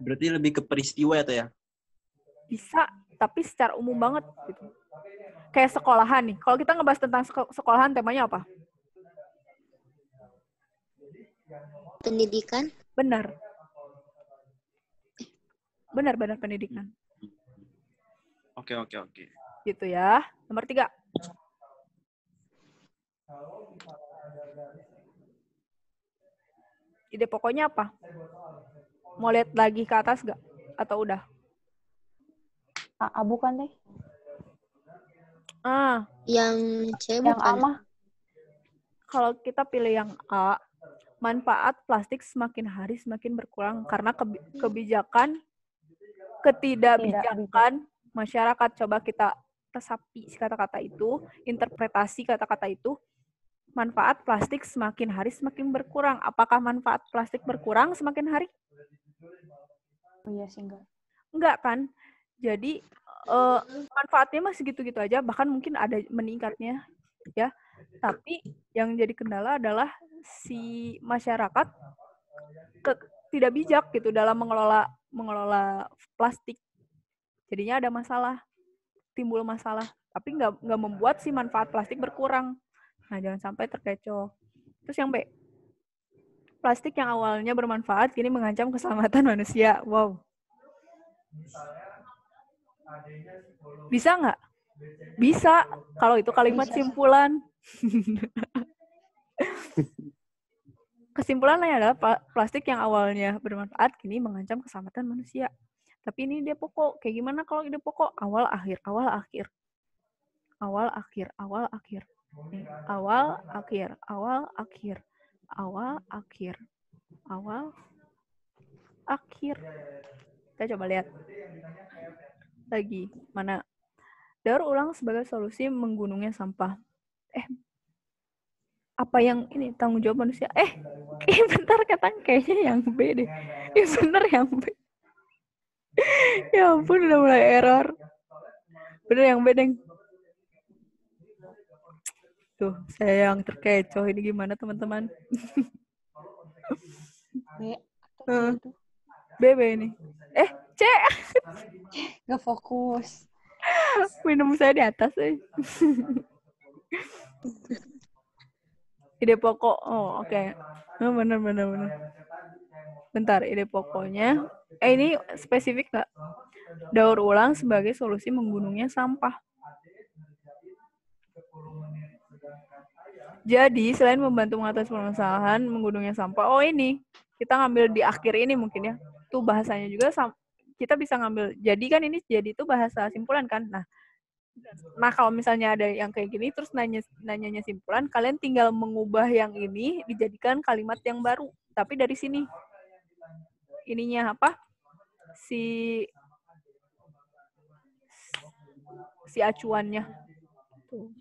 Berarti lebih ke peristiwa ya, Teh ya? Bisa, tapi secara umum banget gitu. Kayak sekolahan nih. Kalau kita ngebahas tentang sekolahan, temanya apa? Pendidikan. Benar pendidikan. Oke. Gitu ya. Nomor 3. Ide pokoknya apa? Mau lihat lagi ke atas gak? Atau udah? Bukan, Teh. Yang C yang bukan. A mah. Kalau kita pilih yang A, manfaat plastik semakin hari semakin berkurang karena ketidakbijakan masyarakat. Coba kita resapi kata-kata itu, interpretasi kata-kata itu. Manfaat plastik semakin hari semakin berkurang. Apakah manfaat plastik berkurang semakin hari? Oh iya sih, enggak. Enggak kan? Jadi manfaatnya masih gitu-gitu aja, bahkan mungkin ada meningkatnya ya. Tapi yang jadi kendala adalah si masyarakat tidak bijak gitu dalam mengelola plastik. Jadinya ada masalah, timbul masalah. Tapi nggak membuat si manfaat plastik berkurang. Nah, jangan sampai terkecoh. Terus yang B, plastik yang awalnya bermanfaat kini mengancam keselamatan manusia. Wow. Bisa nggak? Bisa. Kalau itu kalimat simpulan. Kesimpulannya adalah plastik yang awalnya bermanfaat kini mengancam keselamatan manusia. Tapi ini ide pokok. Kayak gimana kalau ide pokok? Awal, akhir. Awal, akhir. Awal, akhir. Awal, akhir. Awal, akhir. Awal, akhir. Awal, akhir. Awal, akhir. Kita coba lihat. Lagi, mana? Daur ulang sebagai solusi menggunungnya sampah. Apa yang ini tanggung jawab manusia? Bentar, kayaknya yang B deh. Yang bener yang B. Ya ampun, udah mulai error. Bener yang B, Deng. Tuh, saya yang terkecoh. Ini gimana, teman-teman? B. B ini. C. Gak fokus. Minum saya di atas, Ide pokok. Oh, oke. Oh, bener. Bentar, ide pokoknya. Ini spesifik nggak? Daur ulang sebagai solusi menggunungnya sampah. Jadi, selain membantu mengatasi permasalahan menggunungnya sampah, ini kita ngambil di akhir ini mungkin ya. Tuh bahasanya juga kita bisa ngambil. Jadi kan ini jadi itu bahasa simpulan kan. Nah kalau misalnya ada yang kayak gini terus nanyanya simpulan, kalian tinggal mengubah yang ini dijadikan kalimat yang baru. Tapi dari sini ininya apa? Si acuannya. Tuh.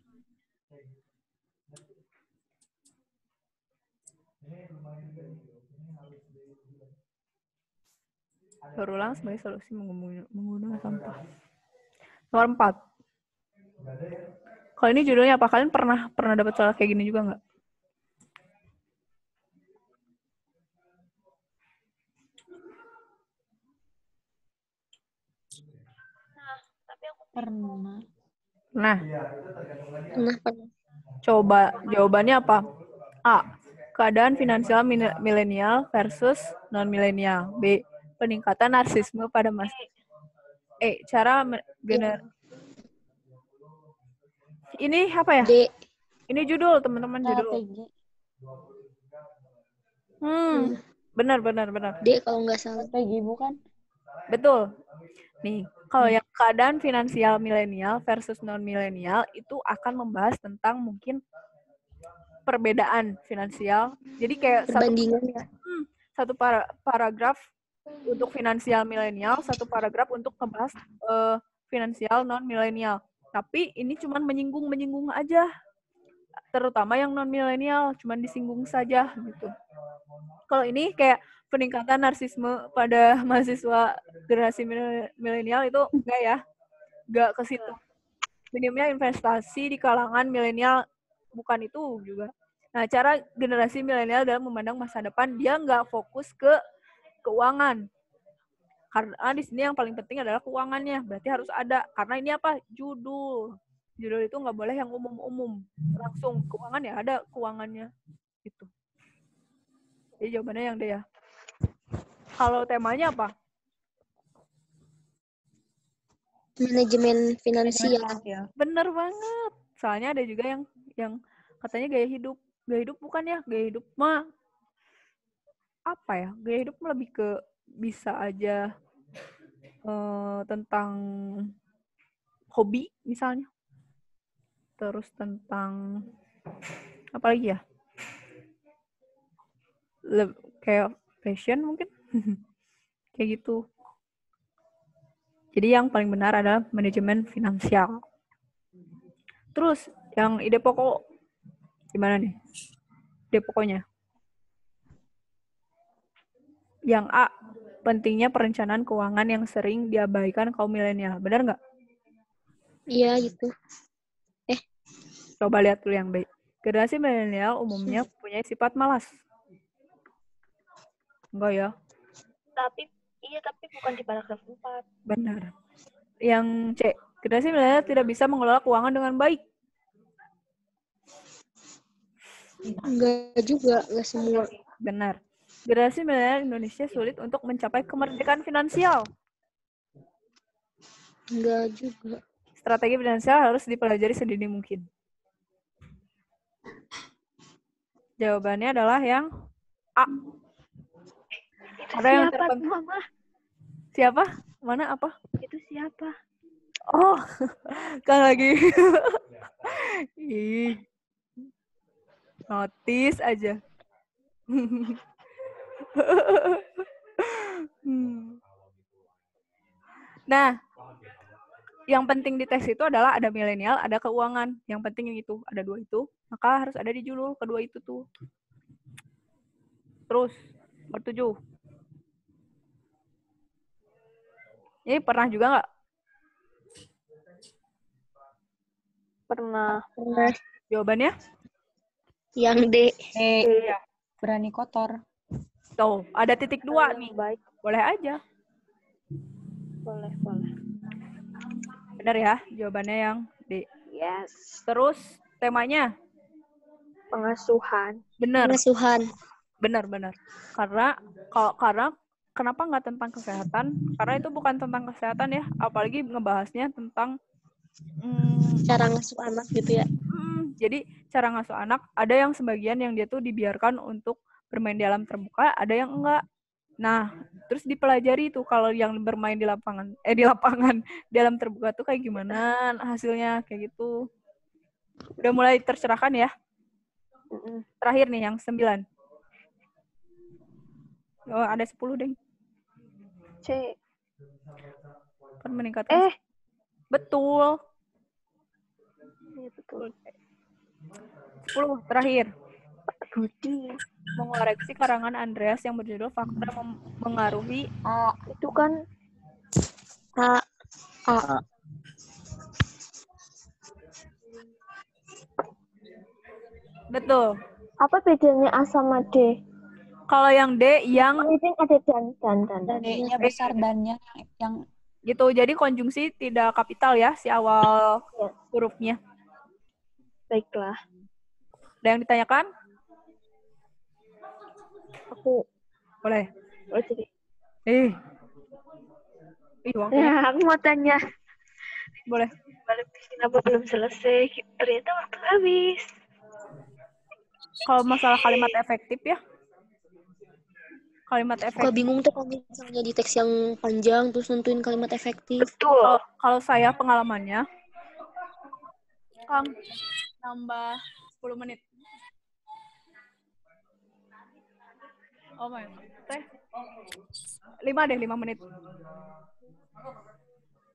Berulang sebagai solusi menggunakan sampah. Nomor 4. Kalau ini judulnya apa? Kalian pernah dapat soal kayak gini juga nggak? Pernah. Nah. Coba jawabannya apa? A. Keadaan finansial milenial versus non-milenial. B. Peningkatan narsisme pada masa. Cara ini apa ya? D. Ini judul, teman-teman, judul. Benar. D kalau nggak salah. Strategi bukan? Betul. Nih, kalau yang keadaan finansial milenial versus non-milenial itu akan membahas tentang mungkin perbedaan finansial. Jadi kayak satu paragraf untuk finansial milenial, satu paragraf untuk membahas finansial non-milenial. Tapi ini cuma menyinggung aja. Terutama yang non-milenial, cuma disinggung saja gitu. Kalau ini kayak peningkatan narsisme pada mahasiswa generasi milenial itu enggak ya. Enggak ke situ. Minimnya investasi di kalangan milenial, bukan itu juga. Nah, cara generasi milenial dalam memandang masa depan, dia enggak fokus ke keuangan. Karena di sini yang paling penting adalah keuangannya. Berarti harus ada. Karena ini apa? Judul itu nggak boleh yang umum-umum. Langsung keuangan ya ada keuangannya. Gitu. Jadi jawabannya yang D ya. Kalau temanya apa? Manajemen finansial. Bener banget. Soalnya ada juga yang katanya gaya hidup. Gaya hidup bukan ya. Gaya hidup mah apa ya? Gaya hidup lebih ke bisa aja tentang hobi misalnya. Terus tentang apa lagi ya? Kayak fashion mungkin. Kayak gitu. Jadi yang paling benar adalah manajemen finansial. Terus yang ide pokok gimana nih? Ide pokoknya. Yang A, pentingnya perencanaan keuangan yang sering diabaikan kaum milenial. Benar nggak? Iya, gitu. Coba lihat dulu yang B. Generasi milenial umumnya punya sifat malas. Enggak ya? Tapi bukan di paragraf 4. Benar. Yang C, generasi milenial tidak bisa mengelola keuangan dengan baik. Enggak juga, enggak semua. Benar. Generasi milenial Indonesia sulit untuk mencapai kemerdekaan finansial. Enggak juga. Strategi finansial harus dipelajari sedini mungkin. Jawabannya adalah yang A. Ada yang terpenting. Mama? Siapa? Mana apa? Itu siapa? Oh, kan lagi. Ih. Notis aja. Nah, yang penting di tes itu adalah ada milenial, ada keuangan. Yang penting yang itu, ada 2 itu. Maka harus ada di judul kedua itu tuh. Terus, nomor 7. Ini pernah juga nggak? Pernah. Jawabannya? Yang D. Iya. Berani kotor. Tuh, ada titik 2 nih. Baik. Boleh aja. Boleh. Benar ya, jawabannya yang D. Yes. Terus, temanya? Pengasuhan. Benar. Pengasuhan. Benar. Karena kenapa nggak tentang kesehatan? Karena itu bukan tentang kesehatan ya, apalagi ngebahasnya tentang Cara ngasuh anak gitu ya. Jadi cara ngasuh anak, ada yang sebagian yang dia tuh dibiarkan untuk bermain di alam terbuka, ada yang enggak. Nah, terus dipelajari tuh kalau yang bermain di lapangan, di alam terbuka tuh kayak gimana hasilnya, kayak gitu. Udah mulai tercerahkan ya? Terakhir nih, yang 9. Oh, ada 10, Deng. C. Kan meningkatkan. Betul. Iya, betul. 10, terakhir. Budi. Mengoreksi karangan Andreas yang berjudul Faktor yang Mengaruhi A. Itu kan A. Betul. apa bedanya A sama D? Kalau yang D, yang Ini ada dan. D-nya besar dannya yang gitu. Jadi konjungsi tidak kapital ya, si awal hurufnya. Baiklah. Ada yang ditanyakan? Aku Boleh. jadi. Waktunya. Ya, aku mau tanya. Boleh. Kenapa belum selesai? Ternyata waktu habis. Kalau masalah kalimat efektif ya. Kalimat Suka efektif. bingung tuh kalau misalnya di teks yang panjang terus nentuin kalimat efektif. Betul. Kalau saya pengalamannya, Kang, nambah 10 menit. Oh my God. 5 menit.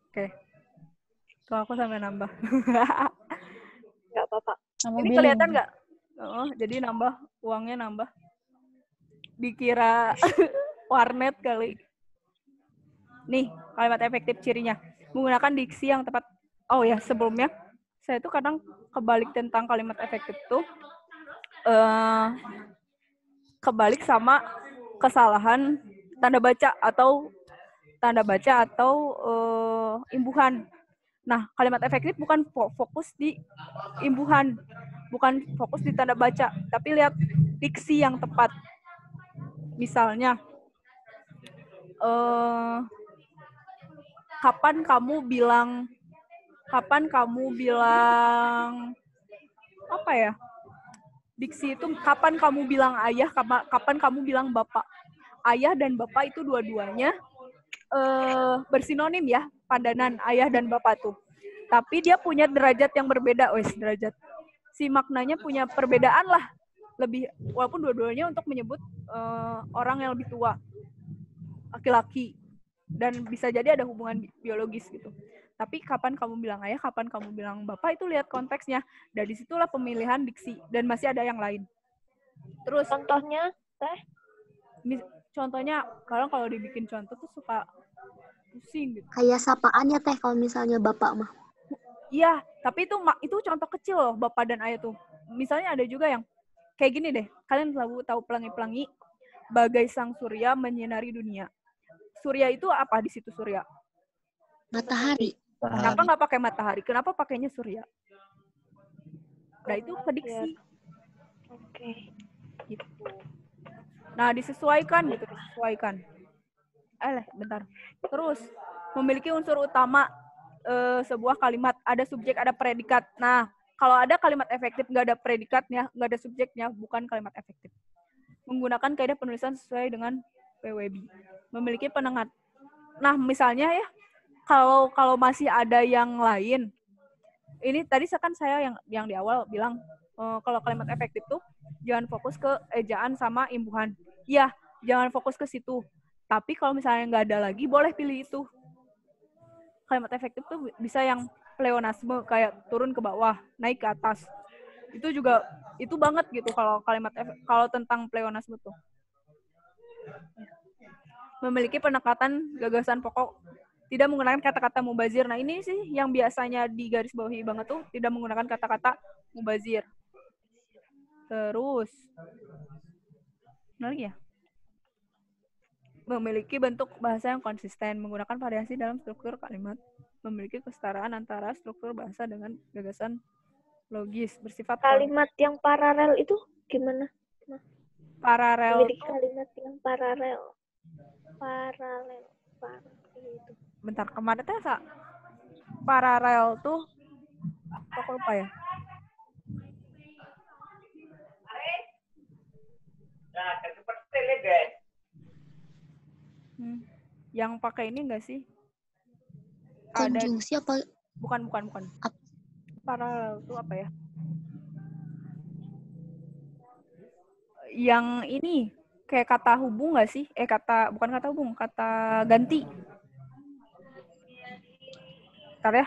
Oke. Tuh aku sampai nambah. Nggak apa-apa. Ini kelihatan nggak? Oh, jadi nambah, uangnya nambah. Dikira warnet kali. Nih, kalimat efektif cirinya. Menggunakan diksi yang tepat. Oh ya, sebelumnya, saya tuh kadang kebalik tentang kalimat efektif tuh. Kebalik sama kesalahan tanda baca atau imbuhan. Nah, kalimat efektif bukan fokus di imbuhan, bukan fokus di tanda baca, tapi lihat diksi yang tepat. Misalnya, kapan kamu bilang apa ya? Diksi itu kapan kamu bilang ayah, kapan kamu bilang bapak. Ayah dan bapak itu dua-duanya bersinonim ya, padanan ayah dan bapak tuh. Tapi dia punya derajat yang berbeda, derajat. Si maknanya punya perbedaan lah. Lebih, walaupun dua-duanya untuk menyebut orang yang lebih tua, laki-laki, dan bisa jadi ada hubungan biologis gitu. Tapi kapan kamu bilang ayah, kapan kamu bilang bapak, itu lihat konteksnya. Dari situlah pemilihan diksi, dan masih ada yang lain. Terus contohnya, contohnya kalau dibikin contoh tuh suka pusing gitu. Kayak sapaan ya teh kalau misalnya bapak mah. Iya, tapi itu contoh kecil loh, bapak dan ayah tuh. Misalnya ada juga yang kayak gini deh, kalian selalu tahu pelangi-pelangi, bagai sang surya menyinari dunia. Surya itu apa di situ surya? Matahari. Kenapa nggak pakai matahari? Kenapa pakainya surya? Nah, itu prediksi. Oke. Gitu. Nah, disesuaikan. Bentar. Terus, memiliki unsur utama sebuah kalimat. Ada subjek, ada predikat. Nah, kalau ada kalimat efektif, nggak ada predikatnya, nggak ada subjeknya, bukan kalimat efektif. Menggunakan kaidah penulisan sesuai dengan PWB. Memiliki penengat. Nah, misalnya ya, kalau masih ada yang lain, ini tadi kan saya yang di awal bilang, kalau kalimat efektif tuh jangan fokus ke ejaan sama imbuhan. Iya, jangan fokus ke situ. Tapi kalau misalnya nggak ada lagi, boleh pilih itu. Kalimat efektif tuh bisa yang pleonasme, kayak turun ke bawah, naik ke atas. Itu juga, itu banget gitu kalau kalau tentang pleonasme tuh. Memiliki pendekatan gagasan pokok, tidak menggunakan kata-kata mubazir. Nah ini sih yang biasanya digarisbawahi banget tuh, tidak menggunakan kata-kata mubazir. Terus, apa lagi ya? Memiliki bentuk bahasa yang konsisten, menggunakan variasi dalam struktur kalimat, memiliki kesetaraan antara struktur bahasa dengan gagasan logis, bersifat kalimat yang paralel itu gimana? Paralel memiliki kalimat yang paralel itu. Bentar, kemana teh paralel tuh aku lupa ya. Yang pakai ini enggak sih? Konjungsi apa? Bukan. Paralel itu apa ya? Yang ini kayak kata hubung nggak sih? Bukan kata hubung, kata ganti. Bentar ya,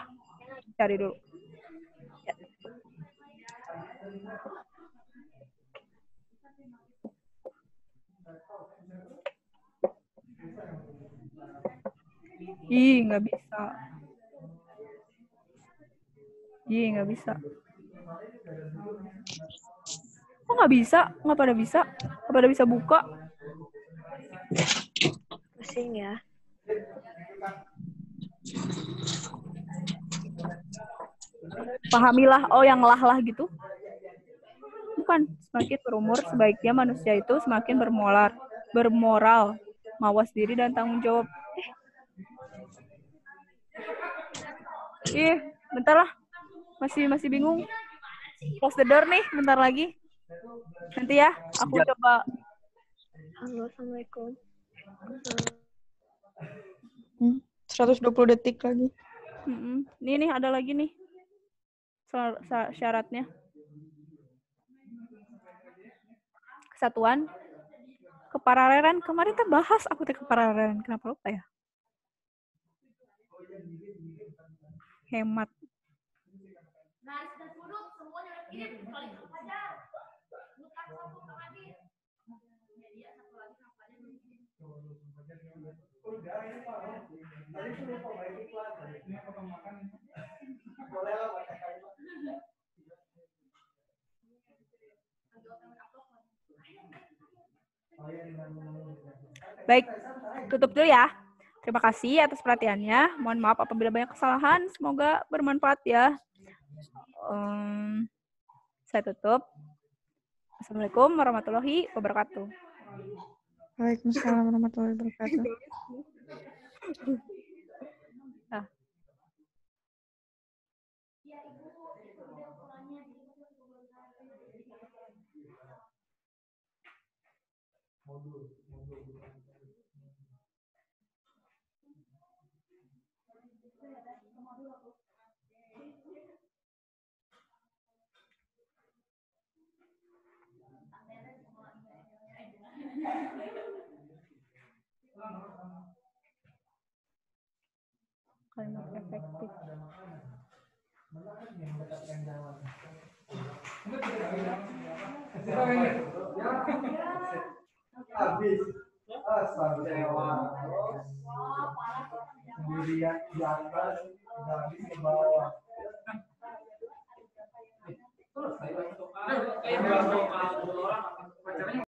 cari dulu. Ya. Nggak bisa. Kok nggak bisa? Nggak pada bisa? Nggak pada bisa buka? Pusing ya. Pahamilah, yang lah gitu. Bukan, semakin berumur, sebaiknya manusia itu semakin bermoral, mawas diri dan tanggung jawab. Bentar lah. Masih bingung. Close the door nih, bentar lagi. Nanti ya, aku coba. Halo, Assalamualaikum. 120 detik lagi. Nih, ada lagi nih. Syaratnya. Kesatuan. Keparalelan. Kemarin kita bahas aku keparalelan. Kenapa lupa ya? Hemat. Baik, tutup dulu ya. Terima kasih atas perhatiannya. Mohon maaf apabila banyak kesalahan. Semoga bermanfaat ya. Saya tutup. Assalamualaikum warahmatullahi wabarakatuh. Waalaikumsalam warahmatullahi wabarakatuh. Kalimat efektif. Habis. Sendirian di atas, habis ke bawah. Terus